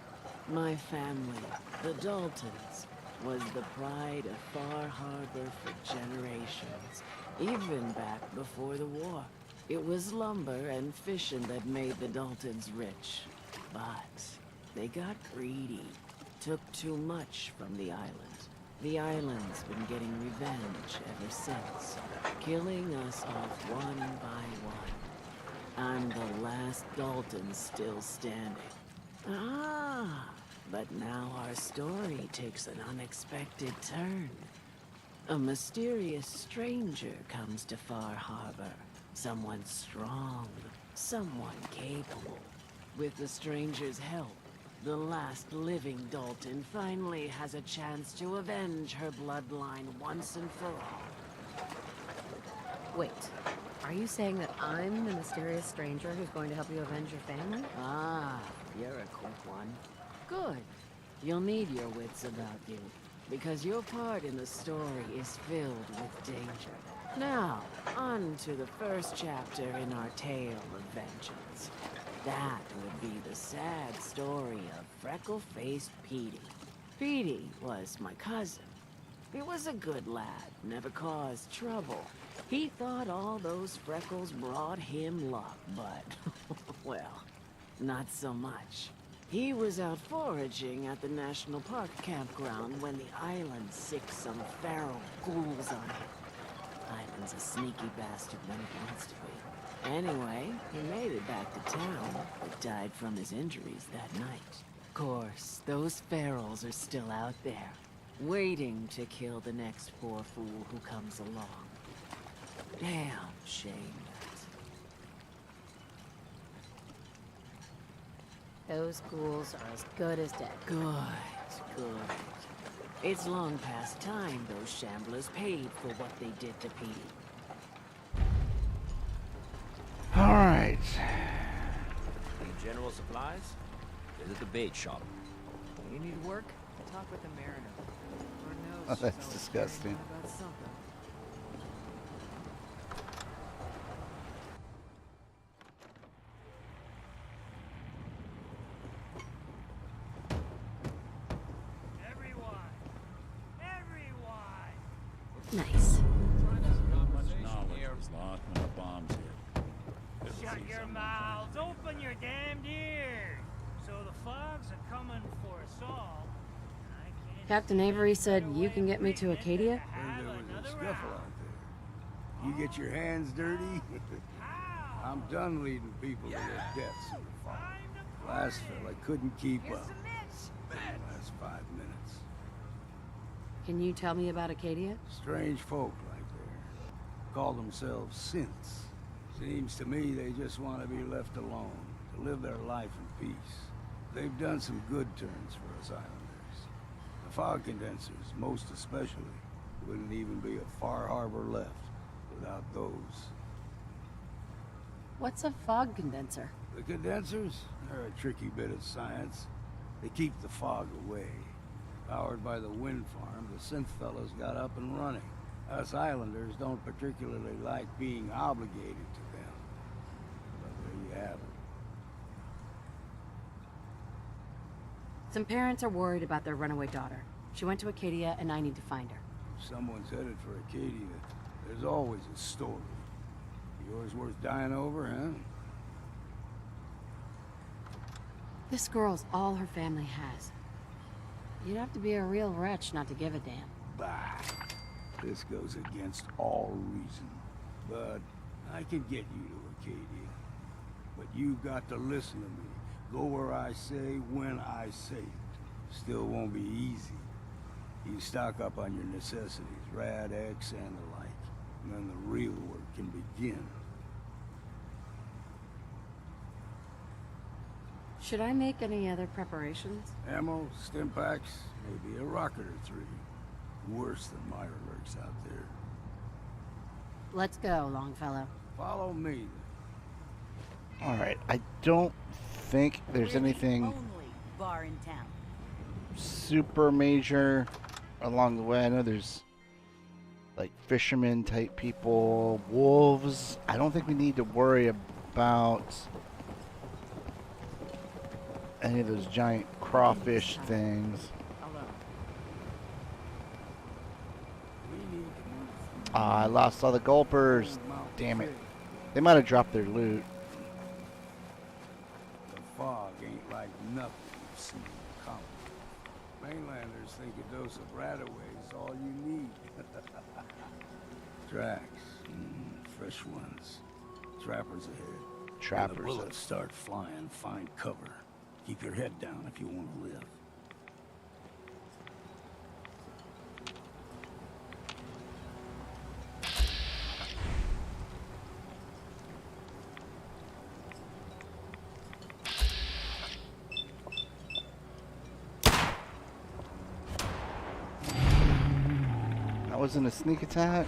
Speaker 15: My family, the Daltons, was the pride of Far Harbor for generations, even back before the war. It was lumber and fishing that made the Daltons rich. But they got greedy, took too much from the island. The island's been getting revenge ever since, killing us off one by one. I'm the last Dalton still standing. Ah, but now our story takes an unexpected turn. A mysterious stranger comes to Far Harbor. Someone strong, someone capable. With the stranger's help, the last living Dalton finally has a chance to avenge her bloodline once and for all.
Speaker 5: Wait, are you saying that I'm the mysterious stranger who's going to help you avenge your family?
Speaker 15: Ah, you're a quick one. Good. You'll need your wits about you, because your part in the story is filled with danger. Now, on to the first chapter in our tale of vengeance. That would be the sad story of freckle-faced Petey. Petey was my cousin. He was a good lad, never caused trouble. He thought all those freckles brought him luck, but, well, not so much. He was out foraging at the National Park campground when the island sicked some feral ghouls on him. Island's a sneaky bastard when he wants to be. Anyway, he made it back to town, but died from his injuries that night. Of course, those ferals are still out there, waiting to kill the next poor fool who comes along. Damn shame that.
Speaker 5: Those ghouls are as good as dead.
Speaker 15: Good, good. It's long past time those shamblers paid for what they did to Petey.
Speaker 1: All right.
Speaker 2: Need general supplies? Visit the bait shop.
Speaker 10: You need work? Talk with the mariner. Lord knows
Speaker 1: Oh,
Speaker 10: she's
Speaker 1: that's
Speaker 10: always
Speaker 1: disgusting.
Speaker 10: worrying about something.
Speaker 5: Nice.
Speaker 6: Not much knowledge was lost when the bombs hit.
Speaker 16: Shut your mouths, open your damned ears. So the fogs are coming for us all.
Speaker 5: Captain Avery said you can get me to Acadia?
Speaker 17: There was a scuffle out there. You get your hands dirty? I'm done leading people to their deaths in the fog. Last fella couldn't keep up. Last 5 minutes.
Speaker 5: Can you tell me about Acadia?
Speaker 17: Strange folk like there. Call themselves synths. Seems to me they just want to be left alone, to live their life in peace. They've done some good turns for us islanders. The Fog Condensers, most especially. Wouldn't even be a Far Harbor left without those.
Speaker 5: What's a fog condenser?
Speaker 17: The condensers are a tricky bit of science. They keep the fog away. Powered by the wind farm, the synth fellows got up and running. Us islanders don't particularly like being obligated to them. But there you have it.
Speaker 5: Some parents are worried about their runaway daughter. She went to Acadia, and I need to find her.
Speaker 17: If someone's headed for Acadia, there's always a story. Yours worth dying over, huh?
Speaker 5: This girl's all her family has. You'd have to be a real wretch not to give a damn.
Speaker 17: Bah. This goes against all reason. But I can get you to Acadia. But you've got to listen to me. Go where I say, when I say it. Still won't be easy. You stock up on your necessities, Rad, X, and the like. And then the real work can begin.
Speaker 5: Should I make any other preparations?
Speaker 17: Ammo, stim packs, maybe a rocket or three. Worse than Myra lurks out there.
Speaker 5: Let's go, Longfellow.
Speaker 17: Follow me.
Speaker 1: Alright, I don't think there's anything
Speaker 8: Only bar in town.
Speaker 1: super major along the way. I know there's like fishermen type people, wolves. I don't think we need to worry about any of those giant crawfish things. I lost all the gulpers. Damn it. They might have dropped their loot.
Speaker 17: The fog ain't like nothing you've seen in the colony. Mainlanders think a dose of Radaway is all you need. Tracks. Fresh ones. Trappers ahead.
Speaker 1: Trappers.
Speaker 17: When the bullets start flying, find cover. Keep your head down if you want to live.
Speaker 1: That wasn't a sneak attack.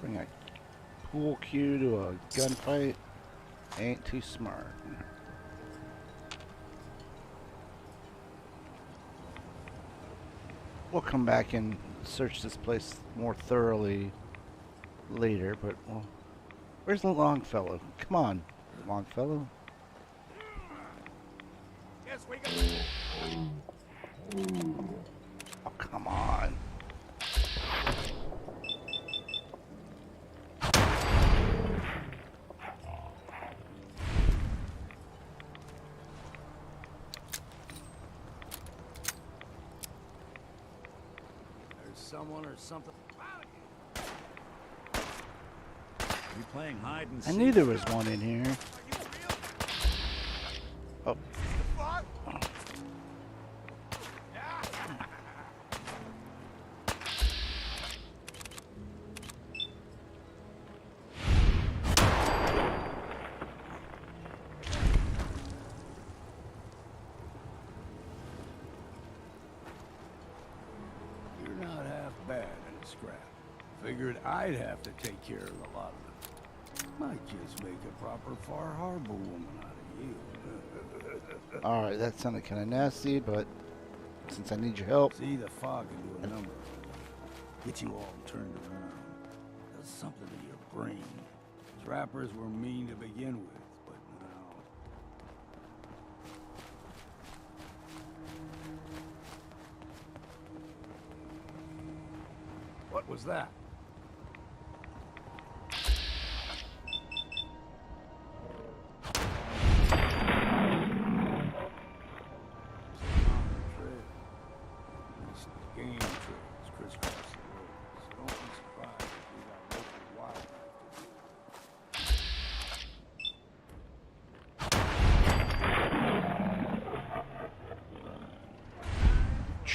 Speaker 1: Bring a pool cue to a gunfight ain't too smart. We'll come back and search this place more thoroughly later, but well, where's the Longfellow? Come on, Longfellow.
Speaker 11: Yes, we go.
Speaker 1: Oh, come on.
Speaker 17: Someone or something.
Speaker 6: You playing hide and
Speaker 1: I
Speaker 6: seek?
Speaker 1: knew there was one in here. Oh.
Speaker 17: Figured I'd have to take care of a lot of them. Might just make a proper Far Harbor woman out of you.
Speaker 1: Alright, that sounded kind of nasty, but since I need your help.
Speaker 17: See, the fog can do a number. Get you all turned around. Does something to your brain. Trappers were mean to begin with, but now... What was that?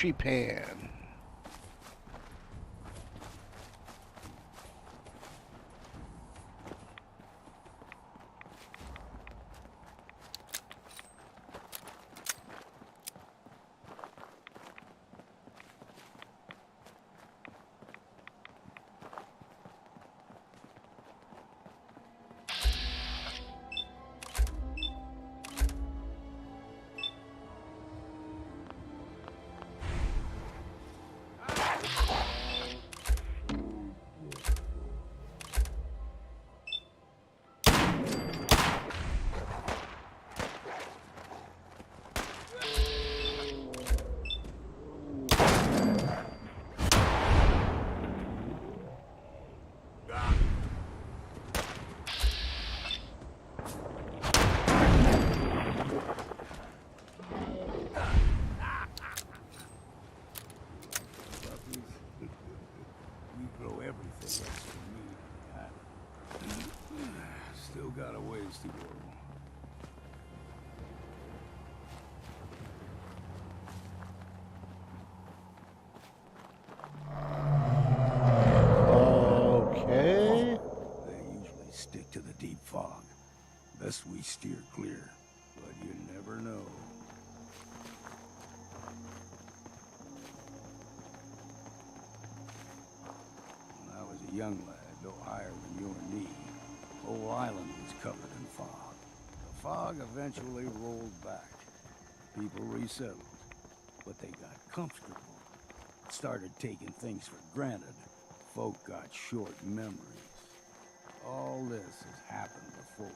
Speaker 1: entry pan.
Speaker 17: You grow everything else for me. Still got a ways to go.
Speaker 1: Okay.
Speaker 17: They usually stick to the deep fog. Best we steer clear, but you never know. When I was a young lad, no higher than you and me, the whole island was covered in fog. The fog eventually rolled back. People resettled, but they got comfortable. Started taking things for granted. Folk got short memories. All this has happened before.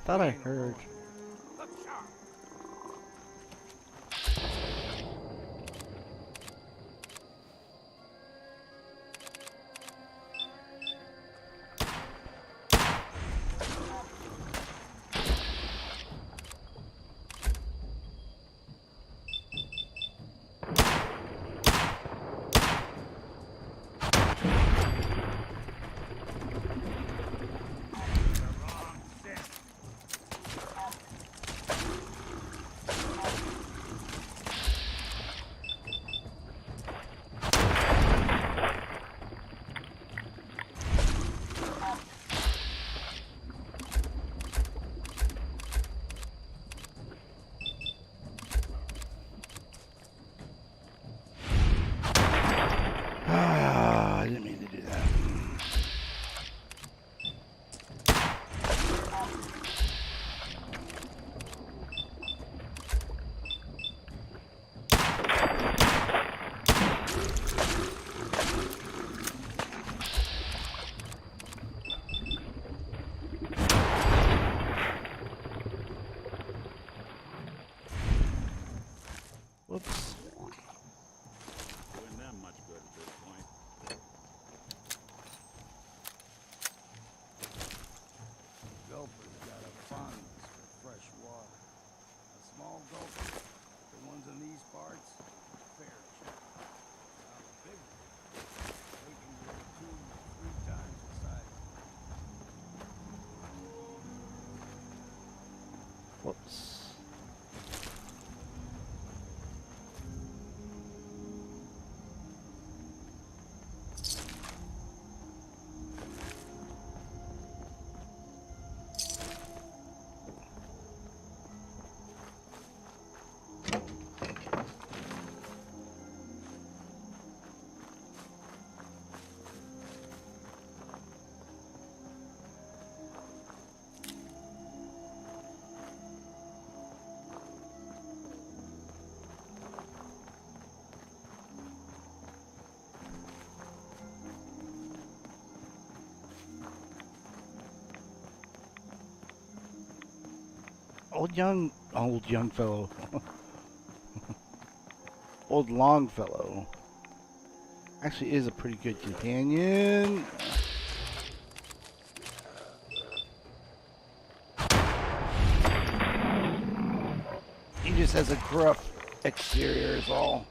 Speaker 1: Thought I heard. I didn't mean to do that. Whoops.
Speaker 4: Doing them much good at this point.
Speaker 17: Gulpers got a fondness for fresh water. A small gulper, the ones in these parts, fair check. Now the big ones, they can grow 2 to 3 times the size.
Speaker 1: Whoops. Old young fellow. Old long fellow. Actually is a pretty good companion. He just has a gruff exterior is all.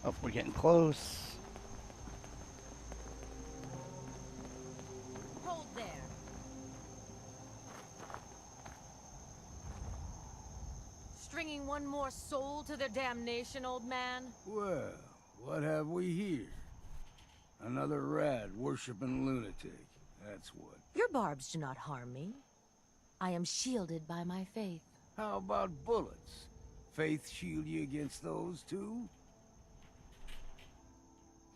Speaker 1: Oh, we're getting close.
Speaker 18: Hold there. Stringing one more soul to their damnation, old man?
Speaker 17: Well, what have we here? Another rad-worshipping lunatic. That's what.
Speaker 18: Your barbs do not harm me. I am shielded by my faith.
Speaker 17: How about bullets? Faith shield you against those, too?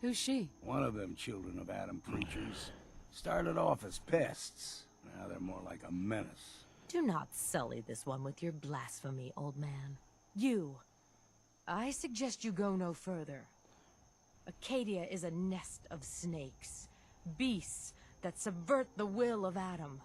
Speaker 5: Who's she?
Speaker 17: One of them children of Adam preachers. Started off as pests. Now they're more like a menace.
Speaker 18: Do not sully this one with your blasphemy, old man. You. I suggest you go no further. Acadia is a nest of snakes. Beasts that subvert the will of Adam.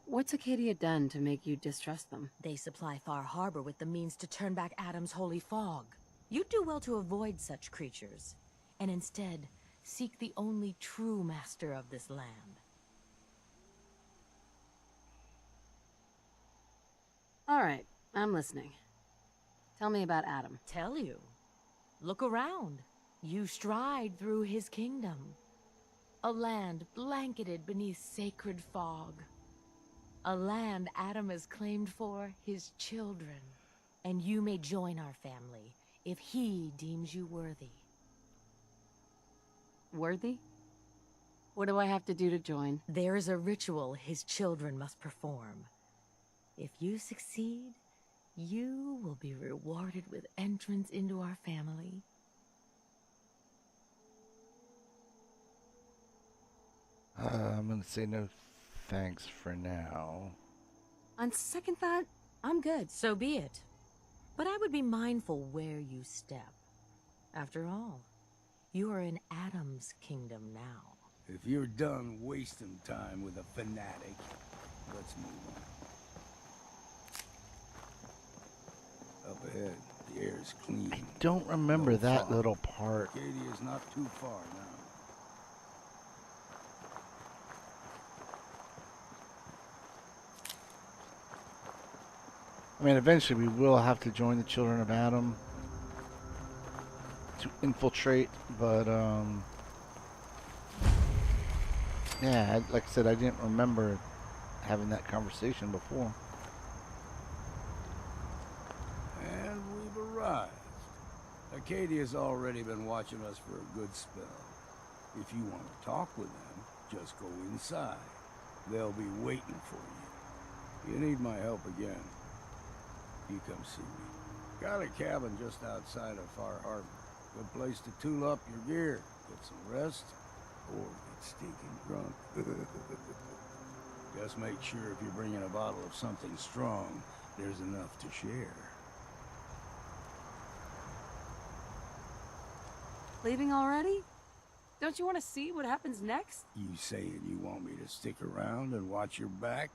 Speaker 5: What's Acadia done to make you distrust them?
Speaker 18: They supply Far Harbor with the means to turn back Adam's holy fog. You'd do well to avoid such creatures, and instead seek the only true master of this land.
Speaker 5: All right, I'm listening. Tell me about Adam.
Speaker 18: Tell you. Look around. You stride through his kingdom. A land blanketed beneath sacred fog. A land Adam has claimed for his children. And you may join our family if he deems you worthy.
Speaker 5: Worthy? What do I have to do to join?
Speaker 18: There is a ritual his children must perform. If you succeed, you will be rewarded with entrance into our family.
Speaker 1: I'm gonna say no thanks for now.
Speaker 5: On second thought,
Speaker 18: I'm good, so be it. But I would be mindful where you step. After all, you are in Adam's kingdom now.
Speaker 17: If you're done wasting time with a fanatic, let's move on. Up ahead, the air is clean.
Speaker 1: I don't remember
Speaker 17: No
Speaker 1: that
Speaker 17: fog.
Speaker 1: little part.
Speaker 17: Acadia's not too far now.
Speaker 1: I mean, eventually we will have to join the Children of Adam to infiltrate, but yeah, like I said, I didn't remember having that conversation before.
Speaker 17: And we've arrived. Acadia's already been watching us for a good spell. If you want to talk with them, just go inside. They'll be waiting for you. You need my help again, you come see me. Got a cabin just outside of Far Harbor. Good place to tool up your gear, get some rest, or get stinking drunk. Just make sure if you're bringing a bottle of something strong, there's enough to share.
Speaker 5: Leaving already? Don't you want to see what happens next?
Speaker 17: You saying you want me to stick around and watch your back?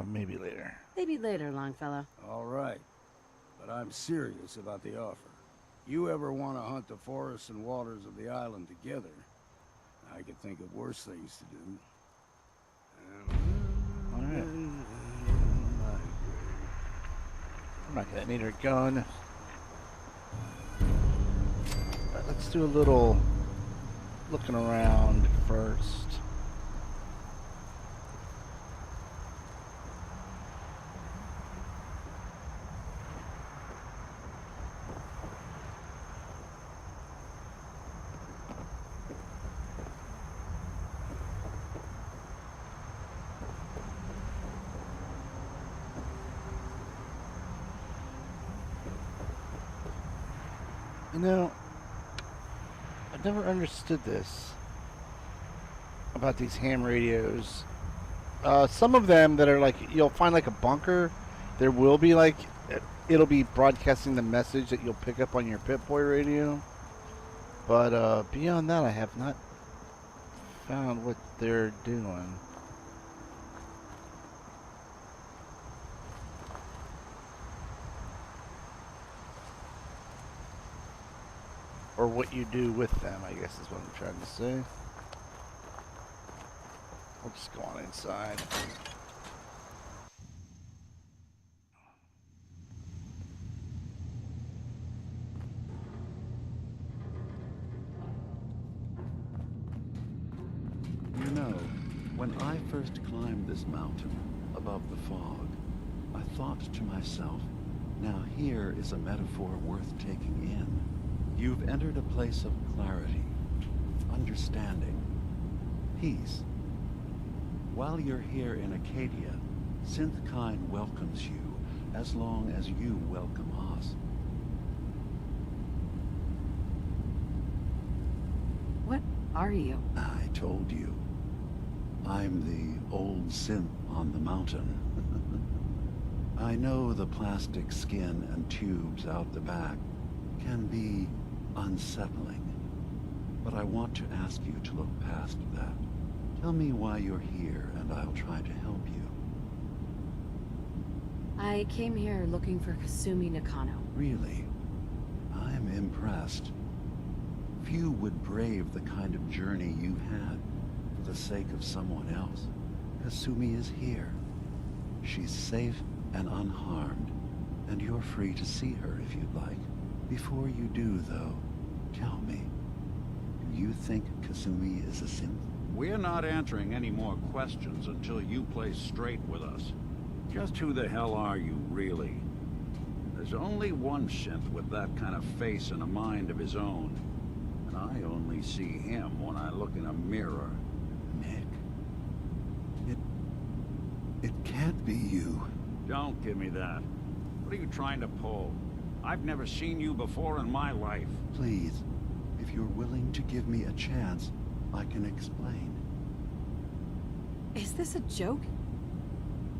Speaker 1: Maybe later.
Speaker 5: Maybe later, Longfellow.
Speaker 17: All right. But I'm serious about the offer. You ever want to hunt the forests and waters of the island together, I could think of worse things to do.
Speaker 1: All right. I'm not gonna need her gun. But let's do a little looking around first. You know, I've never understood this about these ham radios. Some of them that are like, you'll find like a bunker, there will be like, it'll be broadcasting the message that you'll pick up on your Pip-Boy radio. But beyond that, I have not found what they're doing. Or what you do with them, I guess is what I'm trying to say. We'll just go on inside.
Speaker 4: know, when I first climbed this mountain above the fog, I thought to myself, now here is a metaphor worth taking in. You've entered a place of clarity, understanding, peace. While you're here in Acadia, Synthkind welcomes you as long as you welcome us.
Speaker 5: What are you?
Speaker 4: I told you. I'm the old synth on the mountain. I know the plastic skin and tubes out the back can be unsettling, but I want to ask you to look past that. Tell me why you're here, and I'll try to help you.
Speaker 5: I came here looking for Kasumi Nakano.
Speaker 4: Really? I'm impressed. Few would brave the kind of journey you've had for the sake of someone else. Kasumi is here. She's safe and unharmed, and you're free to see her if you'd like. Before you do, though, tell me, do you think Kasumi is a synth? We're not answering any more questions until you play straight with us. Just who the hell are you, really? There's only one synth with that kind of face and a mind of his own. And I only see him when I look in a mirror.
Speaker 17: Nick. It can't be you.
Speaker 4: Don't give me that. What are you trying to pull? I've never seen you before in my life.
Speaker 17: Please, if you're willing to give me a chance, I can explain.
Speaker 5: Is this a joke?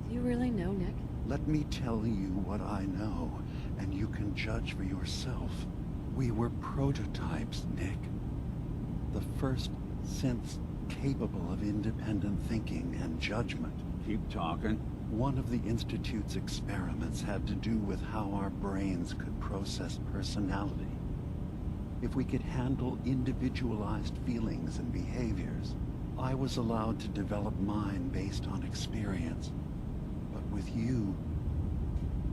Speaker 5: Do you really know, Nick?
Speaker 17: Let me tell you what I know, and you can judge for yourself. We were prototypes, Nick. The first synths capable of independent thinking and judgment.
Speaker 4: Keep talking.
Speaker 17: One of the Institute's experiments had to do with how our brains could process personality. If we could handle individualized feelings and behaviors, I was allowed to develop mine based on experience. But with you,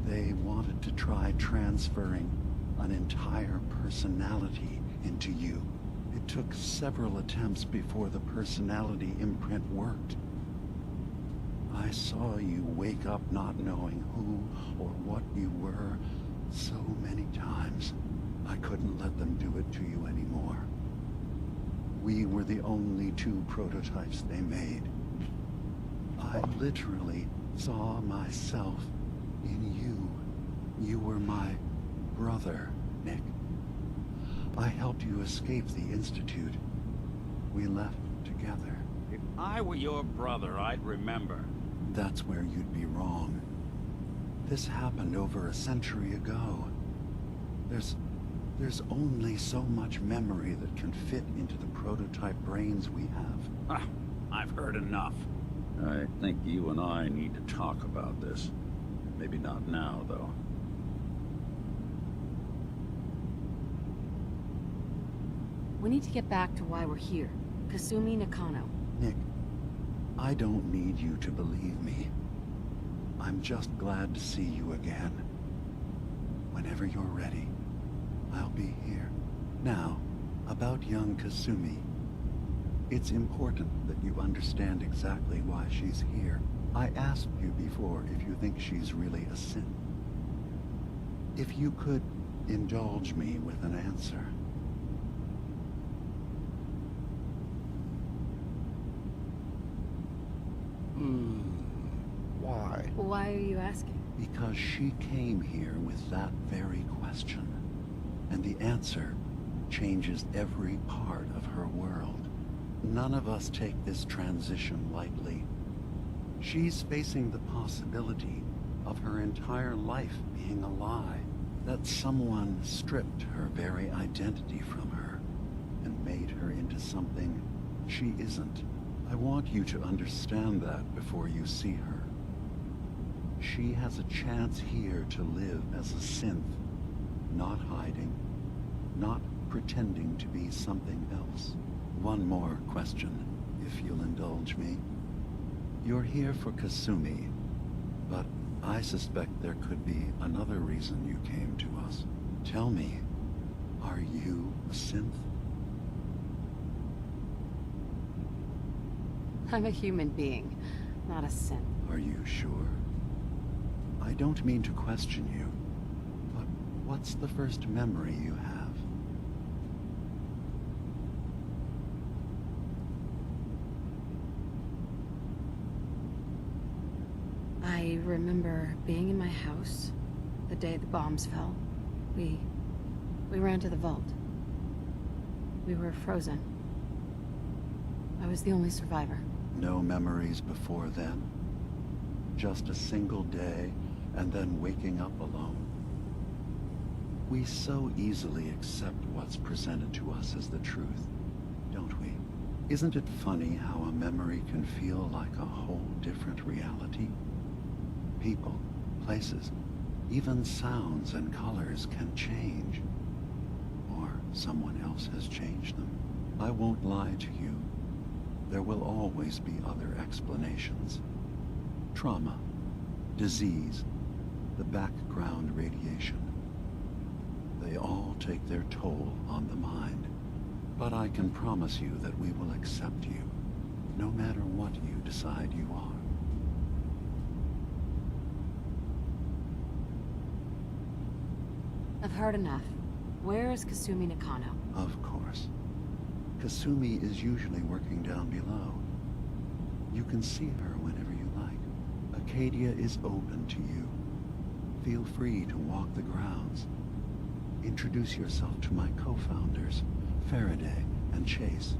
Speaker 17: they wanted to try transferring an entire personality into you. It took several attempts before the personality imprint worked. I saw you wake up not knowing who or what you were so many times. I couldn't let them do it to you anymore. We were the only two prototypes they made. I literally saw myself in you. You were my brother, Nick. I helped you escape the Institute. We left together.
Speaker 4: If I were your brother, I'd remember.
Speaker 17: That's where you'd be wrong. This happened over a century ago. There's only so much memory that can fit into the prototype brains we have.
Speaker 4: I've heard enough. I think you and I need to talk about this. Maybe not now, though.
Speaker 5: We need to get back to why we're here. Kasumi Nakano.
Speaker 17: Nick, I don't need you to believe me. I'm just glad to see you again. Whenever you're ready, I'll be here. Now, about young Kasumi. It's important that you understand exactly why she's here. I asked you before if you think she's really a synth. If you could indulge me with an answer.
Speaker 1: Why?
Speaker 5: Why are you asking?
Speaker 17: Because she came here with that very question. And the answer changes every part of her world. None of us take this transition lightly. She's facing the possibility of her entire life being a lie. That someone stripped her very identity from her and made her into something she isn't. I want you to understand that before you see her. She has a chance here to live as a synth, not hiding, not pretending to be something else. One more question, if you'll indulge me. You're here for Kasumi, but I suspect there could be another reason you came to us. Tell me, are you a synth?
Speaker 5: I'm a human being, not a synth.
Speaker 4: Are you sure? I don't mean to question you, but what's the first memory you have?
Speaker 5: I remember being in my house the day the bombs fell. We ran to the vault. We were frozen. I was the only survivor.
Speaker 4: No memories before then? Just a single day, and then waking up alone? We so easily accept what's presented to us as the truth, don't we? Isn't it funny how a memory can feel like a whole different reality? People, places, even sounds and colors can change. Or someone else has changed them. I won't lie to you. There will always be other explanations. Trauma, disease, the background radiation. They all take their toll on the mind. But I can promise you that we will accept you, no matter what you decide you are.
Speaker 5: I've heard enough. Where is Kasumi Nakano?
Speaker 4: Of course. Kasumi is usually working down below. You can see her whenever you like. Acadia is open to you. Feel free to walk the grounds. Introduce yourself to my co-founders, Faraday and Chase.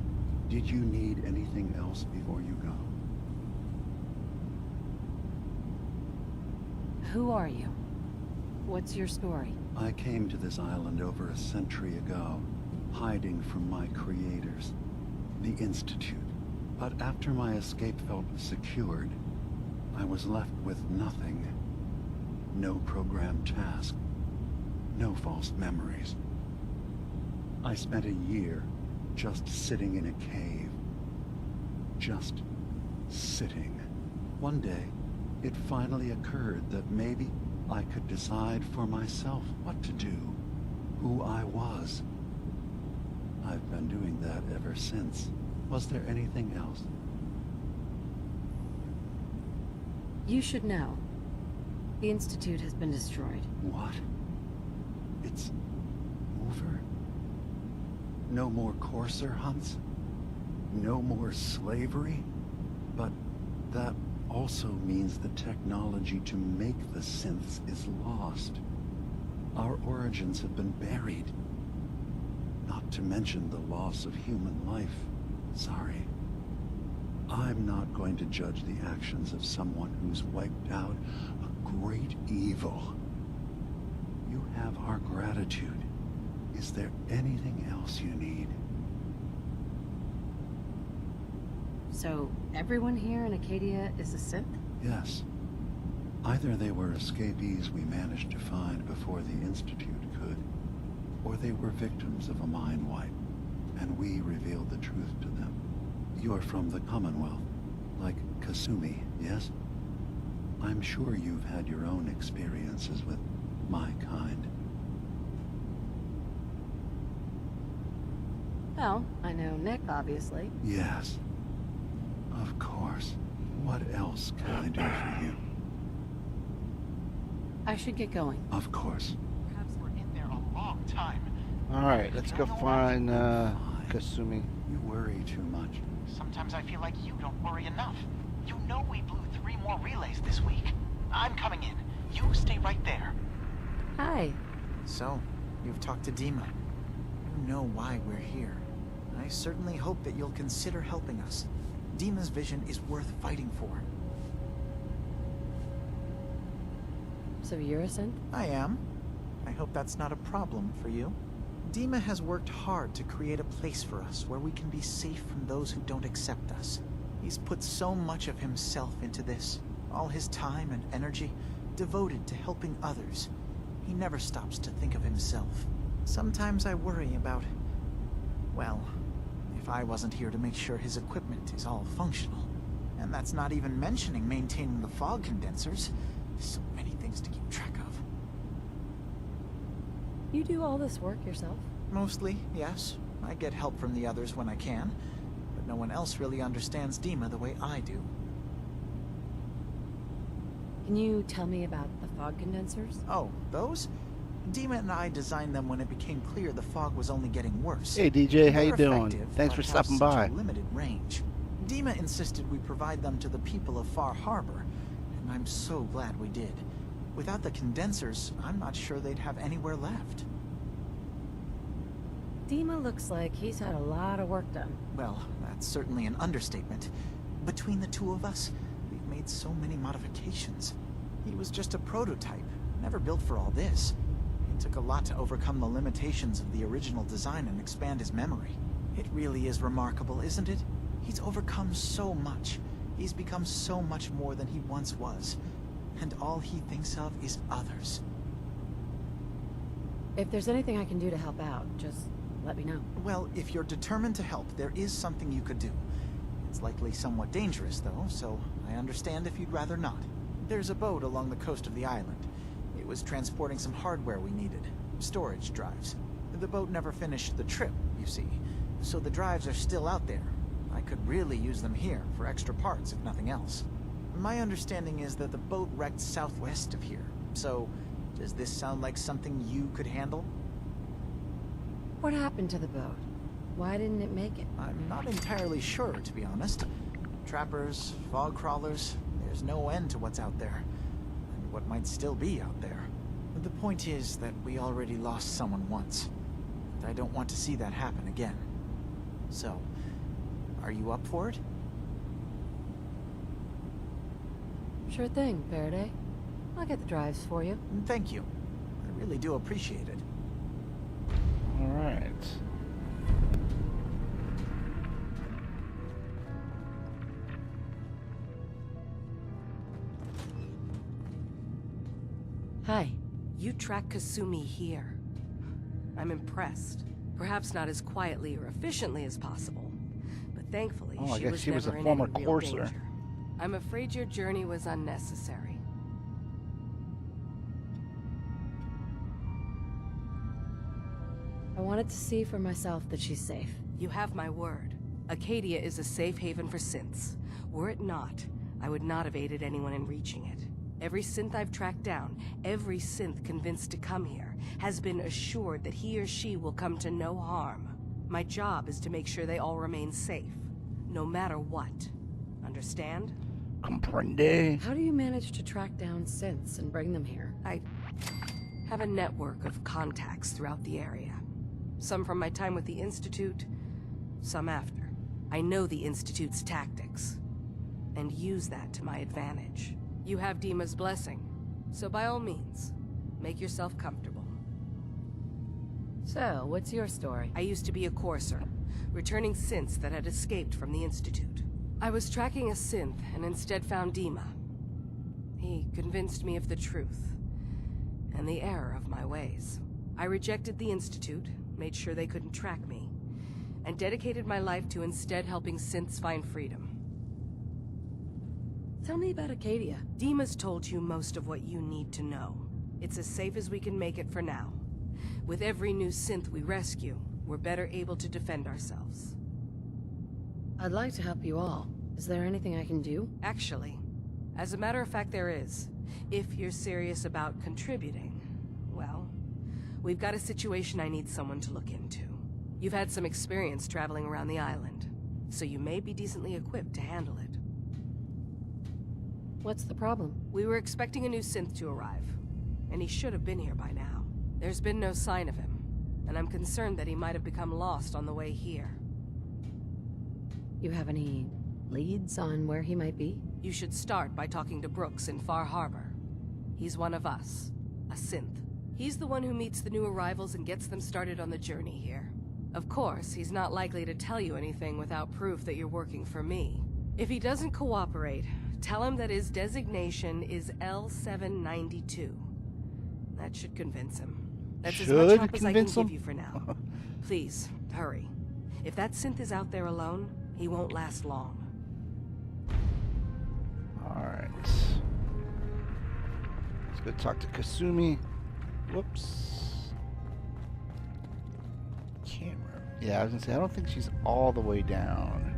Speaker 4: Did you need anything else before you go?
Speaker 5: Who are you? What's your story?
Speaker 4: I came to this island over a century ago, hiding from my creators, the Institute. But after my escape felt secured, I was left with nothing. No programmed task. No false memories. I spent a year just sitting in a cave. Just sitting. One day, it finally occurred that maybe I could decide for myself what to do, who I was. I've been doing that ever since. Was there anything else?
Speaker 5: You should know. The Institute has been destroyed.
Speaker 4: What? It's over? No more courser hunts? No more slavery? But that also means the technology to make the synths is lost. Our origins have been buried. Not to mention the loss of human life. Sorry. I'm not going to judge the actions of someone who's wiped out a great evil. You have our gratitude. Is there anything else you need?
Speaker 5: So, everyone here in Acadia is a synth?
Speaker 4: Yes. Either they were escapees we managed to find before the Institute could, or they were victims of a mind wipe, and we revealed the truth to them. You're from the Commonwealth, like Kasumi, yes? I'm sure you've had your own experiences with my kind.
Speaker 5: Well, I know Nick, obviously.
Speaker 4: Yes. Of course. What else can I do for you?
Speaker 5: I should get going.
Speaker 4: Of course.
Speaker 19: Perhaps we're in there a long time.
Speaker 1: Alright, let's go find Kasumi.
Speaker 4: You worry too much.
Speaker 19: Sometimes I feel like you don't worry enough. You know we blew 3 more relays this week. I'm coming in. You stay right there.
Speaker 5: Hi.
Speaker 19: So, you've talked to Dima. You know why we're here. I certainly hope that you'll consider helping us. Dima's vision is worth fighting for.
Speaker 5: So you're a synth?
Speaker 19: I am. I hope that's not a problem for you. Dima has worked hard to create a place for us where we can be safe from those who don't accept us. He's put so much of himself into this, all his time and energy devoted to helping others. He never stops to think of himself. Sometimes I worry about, well, if I wasn't here to make sure his equipment is all functional. And that's not even mentioning maintaining the fog condensers. So many things to keep track of.
Speaker 5: You do all this work yourself?
Speaker 19: Mostly, yes. I get help from the others when I can. But No one else really understands Dima the way I do.
Speaker 5: Can you tell me about the fog condensers?
Speaker 19: Oh, those? Dima and I designed them when it became clear the fog was only getting worse.
Speaker 1: Hey DJ, how you
Speaker 19: They're
Speaker 1: doing?
Speaker 19: effective,
Speaker 1: Thanks
Speaker 19: but
Speaker 1: for
Speaker 19: have
Speaker 1: stopping
Speaker 19: such
Speaker 1: by.
Speaker 19: a limited range. Dima insisted we provide them to the people of Far Harbor, and I'm so glad we did. Without the condensers, I'm not sure they'd have anywhere left.
Speaker 5: Dima looks like he's had a lot of work done.
Speaker 19: Well, that's certainly an understatement. Between the two of us, we've made so many modifications. He was just a prototype, never built for all this. It took a lot to overcome the limitations of the original design and expand his memory. It really is remarkable, isn't it? He's overcome so much. He's become so much more than he once was. And all he thinks of is others.
Speaker 5: If there's anything I can do to help out, just let me know.
Speaker 19: Well, if you're determined to help, there is something you could do. It's likely somewhat dangerous, though, so I understand if you'd rather not. There's a boat along the coast of the island. It was transporting some hardware we needed. Storage drives. The boat never finished the trip, you see. So the drives are still out there. I could really use them here for extra parts, if nothing else. My understanding is that the boat wrecked southwest of here. So, does this sound like something you could handle?
Speaker 5: What happened to the boat? Why didn't it make it?
Speaker 19: I'm not entirely sure, to be honest. Trappers, fog crawlers, there's no end to what's out there. And what might still be out there. The point is that we already lost someone once. And I don't want to see that happen again. So, are you up for it?
Speaker 5: Sure thing, Faraday. I'll get the drives for you.
Speaker 19: Thank you. I really do appreciate it.
Speaker 1: All right.
Speaker 5: Hi.
Speaker 20: You track Kasumi here. I'm impressed. Perhaps not as quietly or efficiently as possible, but thankfully
Speaker 1: Oh, I
Speaker 20: she
Speaker 1: guess
Speaker 20: was
Speaker 1: she was
Speaker 20: never
Speaker 1: a
Speaker 20: in
Speaker 1: former
Speaker 20: any real
Speaker 1: courser.
Speaker 20: danger. I'm afraid your journey was unnecessary.
Speaker 5: I wanted to see for myself that she's safe.
Speaker 20: You have my word. Acadia is a safe haven for synths. Were it not, I would not have aided anyone in reaching it. Every synth I've tracked down, every synth convinced to come here, has been assured that he or she will come to no harm. My job is to make sure they all remain safe, no matter what. Understand?
Speaker 1: Comprende.
Speaker 5: How do you manage to track down synths and bring them here?
Speaker 20: I have a network of contacts throughout the area. Some from my time with the Institute, some after. I know the Institute's tactics, and use that to my advantage. You have Dima's blessing, so by all means, make yourself comfortable.
Speaker 5: So, what's your story?
Speaker 20: I used to be a courser, returning synths that had escaped from the Institute. I was tracking a synth and instead found Dima. He convinced me of the truth, and the error of my ways. I rejected the Institute, made sure they couldn't track me, and dedicated my life to instead helping synths find freedom.
Speaker 5: Tell me about Acadia.
Speaker 20: Dima's told you most of what you need to know. It's as safe as we can make it for now. With every new synth we rescue, we're better able to defend ourselves.
Speaker 5: I'd like to help you all. Is there anything I can do?
Speaker 20: Actually, as a matter of fact, there is. If you're serious about contributing, well, we've got a situation I need someone to look into. You've had some experience traveling around the island, so you may be decently equipped to handle it.
Speaker 5: What's the problem?
Speaker 20: We were expecting a new synth to arrive, and he should have been here by now. There's been no sign of him, and I'm concerned that he might have become lost on the way here.
Speaker 5: You have any leads on where he might be?
Speaker 20: You should start by talking to Brooks in Far Harbor. He's one of us, a synth. He's the one who meets the new arrivals and gets them started on the journey here. Of course, he's not likely to tell you anything without proof that you're working for me. If he doesn't cooperate, tell him that his designation is L792. That should convince him. That's as much help as I can give you for now. Please, hurry. If that synth is out there alone, he won't last long.
Speaker 1: Alright. Let's go talk to Kasumi. Whoops. Camera. Yeah, I was gonna say, I don't think she's all the way down.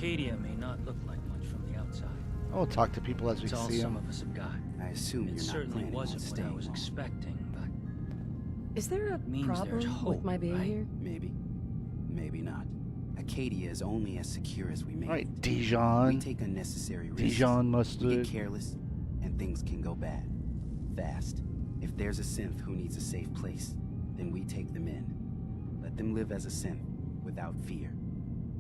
Speaker 21: Acadia may not look like much from the outside.
Speaker 1: I'll talk to people as we
Speaker 21: It's all
Speaker 1: see
Speaker 21: some
Speaker 1: them.
Speaker 21: of us have got.
Speaker 22: I assume
Speaker 21: It
Speaker 22: you're not
Speaker 21: certainly
Speaker 22: planning on
Speaker 21: wasn't what I
Speaker 22: staying
Speaker 21: was
Speaker 22: long.
Speaker 21: expecting, but
Speaker 5: Is there a
Speaker 21: means there's
Speaker 5: problem
Speaker 21: hope,
Speaker 5: with my being
Speaker 21: right?
Speaker 5: here?
Speaker 22: Maybe. Maybe not. Acadia is only as secure as we make
Speaker 1: Right,
Speaker 22: it.
Speaker 1: Dijon.
Speaker 22: We take unnecessary risks.
Speaker 1: Dijon
Speaker 22: We
Speaker 1: mustard.
Speaker 22: get careless, and things can go bad. Fast. If there's a synth who needs a safe place, then we take them in. Let them live as a synth, without fear.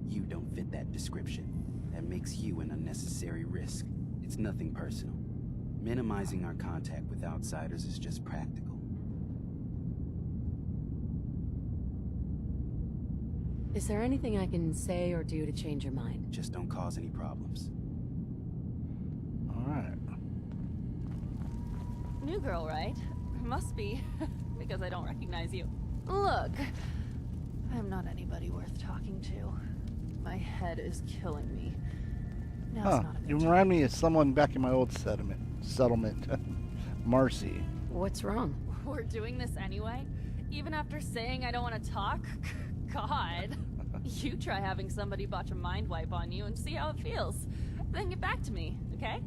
Speaker 22: You don't fit that description. That makes you an unnecessary risk. It's nothing personal. Minimizing our contact with outsiders is just practical.
Speaker 5: Is there anything I can say or do to change your mind?
Speaker 22: Just don't cause any problems.
Speaker 1: All right.
Speaker 23: New girl, right? Must be, because I don't recognize you. Look, I'm not anybody worth talking to. My head is killing me. Now's
Speaker 1: Huh.
Speaker 23: not a
Speaker 1: You
Speaker 23: good
Speaker 1: remind me of someone back in my old settlement. Marcy.
Speaker 5: What's wrong?
Speaker 23: We're doing this anyway? Even after saying I don't want to talk? God. You try having somebody botch a mind wipe on you and see how it feels. Then get back to me, okay?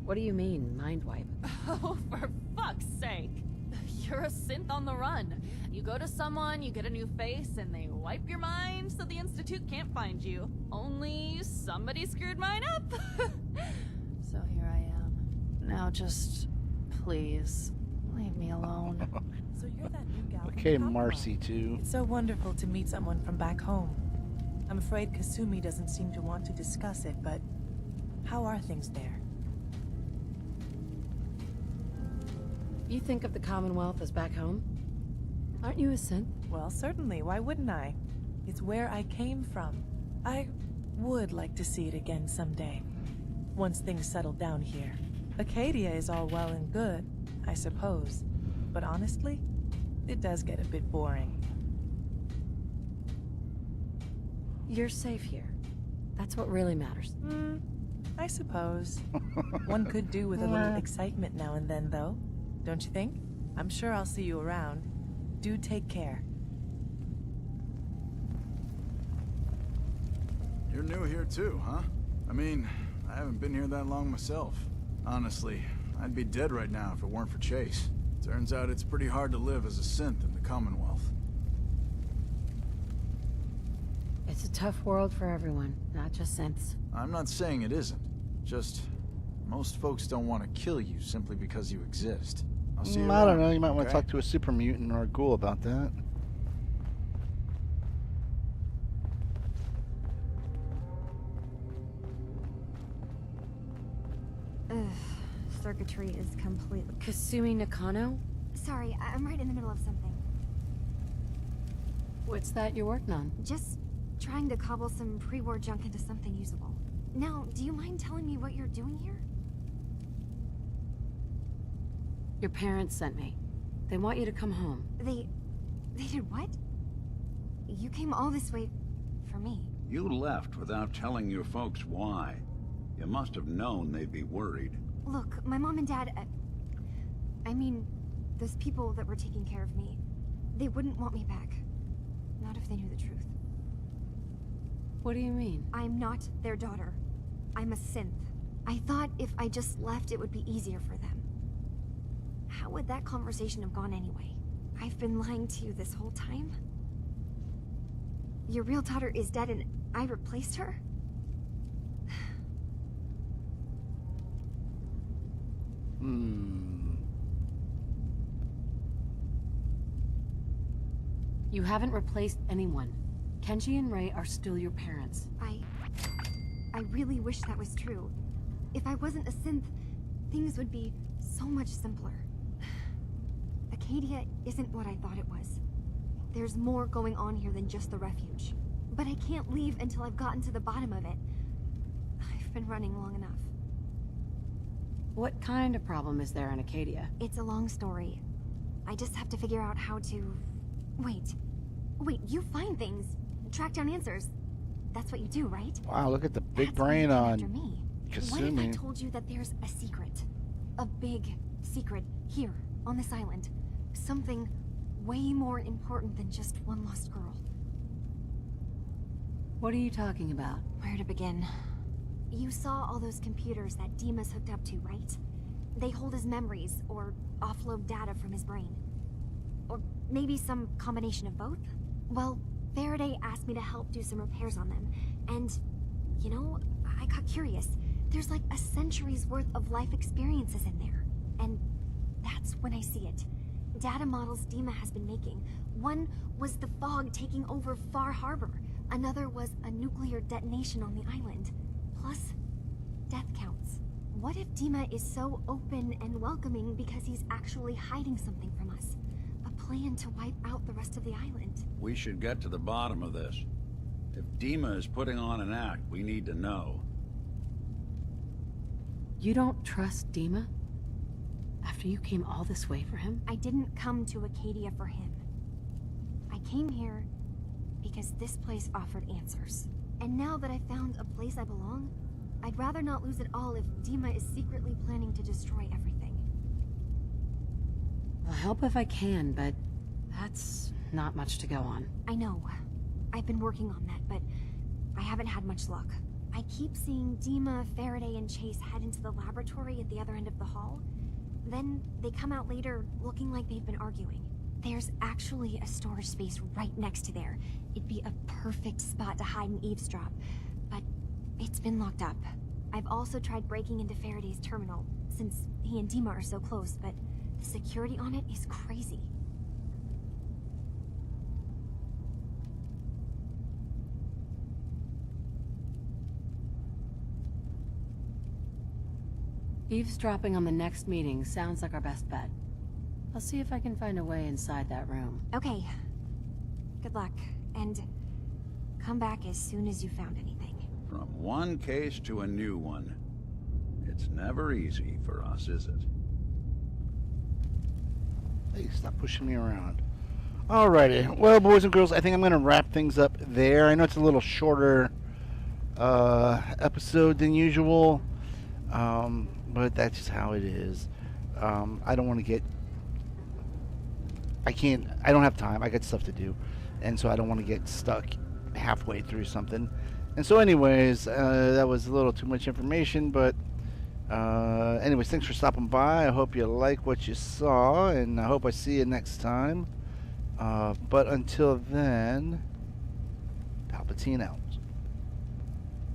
Speaker 5: What do you mean, mind wipe?
Speaker 23: Oh, for fuck's sake. You're a synth on the run. You go to someone, you get a new face, and they wipe your mind so the Institute can't find you. Only somebody screwed mine up. So here I am. Now just, please, leave me alone.
Speaker 8: So you're that new gal.
Speaker 1: Okay, Marcy too.
Speaker 8: It's so wonderful to meet someone from back home. I'm afraid Kasumi doesn't seem to want to discuss it, but how are things there?
Speaker 5: You think of the Commonwealth as back home? Aren't you a synth?
Speaker 8: Well, certainly. Why wouldn't I? It's where I came from. I would like to see it again someday. Once things settle down here. Acadia is all well and good, I suppose. But honestly, it does get a bit boring.
Speaker 5: You're safe here. That's what really matters.
Speaker 8: I suppose. One could do with a little excitement now and then, though. Don't you think? I'm sure I'll see you around. Do take care.
Speaker 11: You're new here too, huh? I mean, I haven't been here that long myself. Honestly, I'd be dead right now if it weren't for Chase. Turns out it's pretty hard to live as a synth in the Commonwealth.
Speaker 5: It's a tough world for everyone, not just synths.
Speaker 11: I'm not saying it isn't. Just, most folks don't want to kill you simply because you exist. I'll see you
Speaker 1: I don't
Speaker 11: around,
Speaker 1: know. You might want to
Speaker 11: okay?
Speaker 1: talk to a super mutant or a ghoul about that.
Speaker 9: Ugh, circuitry is completely...
Speaker 5: Kasumi Nakano?
Speaker 9: Sorry, I'm right in the middle of something.
Speaker 5: What's that you're working on?
Speaker 9: Just trying to cobble some pre-war junk into something usable. Now, do you mind telling me what you're doing here?
Speaker 5: Your parents sent me. They want you to come home.
Speaker 9: They did what? You came all this way for me.
Speaker 4: You left without telling your folks why. You must have known they'd be worried.
Speaker 9: Look, my mom and dad... I mean, those people that were taking care of me, they wouldn't want me back. Not if they knew the truth.
Speaker 5: What do you mean?
Speaker 9: I'm not their daughter. I'm a synth. I thought if I just left, it would be easier for them. How would that conversation have gone anyway? I've been lying to you this whole time? Your real daughter is dead and I replaced her?
Speaker 5: You haven't replaced anyone. Kenji and Rei are still your parents.
Speaker 9: I really wish that was true. If I wasn't a synth, things would be so much simpler. Acadia isn't what I thought it was. There's more going on here than just the refuge. But I can't leave until I've gotten to the bottom of it. I've been running long enough.
Speaker 5: What kind of problem is there in Acadia?
Speaker 9: It's a long story. I just have to figure out how to... Wait, you find things. Track down answers. That's what you do, right?
Speaker 1: Wow, look at the big
Speaker 9: That's why
Speaker 1: brain
Speaker 9: you came
Speaker 1: on
Speaker 9: after me.
Speaker 1: Kasumi.
Speaker 9: What if I told you that there's a secret? A big secret here, on this island. Something way more important than just one lost girl.
Speaker 5: What are you talking about?
Speaker 9: Where to begin? You saw all those computers that Dima's hooked up to, right? They hold his memories, or offload data from his brain. Or maybe some combination of both? Well, Faraday asked me to help do some repairs on them, and, you know, I got curious. There's like a century's worth of life experiences in there, and that's when I see it. Data models Dima has been making. One was the fog taking over Far Harbor. Another was a nuclear detonation on the island. Plus, death counts. What if Dima is so open and welcoming because he's actually hiding something from us? A plan to wipe out the rest of the island.
Speaker 6: We should get to the bottom of this. If Dima is putting on an act, we need to know.
Speaker 5: You don't trust Dima? After you came all this way for him?
Speaker 9: I didn't come to Acadia for him. I came here because this place offered answers. And now that I found a place I belong, I'd rather not lose it all if Dima is secretly planning to destroy everything.
Speaker 5: I'll help if I can, but that's not much to go on.
Speaker 9: I know. I've been working on that, but I haven't had much luck. I keep seeing Dima, Faraday, and Chase head into the laboratory at the other end of the hall. Then they come out later looking like they've been arguing. There's actually a storage space right next to there. It'd be a perfect spot to hide and eavesdrop, but it's been locked up. I've also tried breaking into Faraday's terminal, since he and Dima are so close, but the security on it is crazy.
Speaker 5: Eavesdropping on the next meeting sounds like our best bet. I'll see if I can find a way inside that room.
Speaker 9: Okay. Good luck, and come back as soon as you found anything.
Speaker 6: From one case to a new one. It's never easy for us, is it?
Speaker 1: Hey, stop pushing me around. Alrighty. Well, boys and girls, I think I'm going to wrap things up there. I know it's a little shorter episode than usual, but that's just how it is. I don't want to get... I don't have time. I got stuff to do. And so I don't want to get stuck halfway through something. And so anyways, that was a little too much information, but anyways, thanks for stopping by. I hope you like what you saw, and I hope I see you next time. But until then, PalpyTeen out.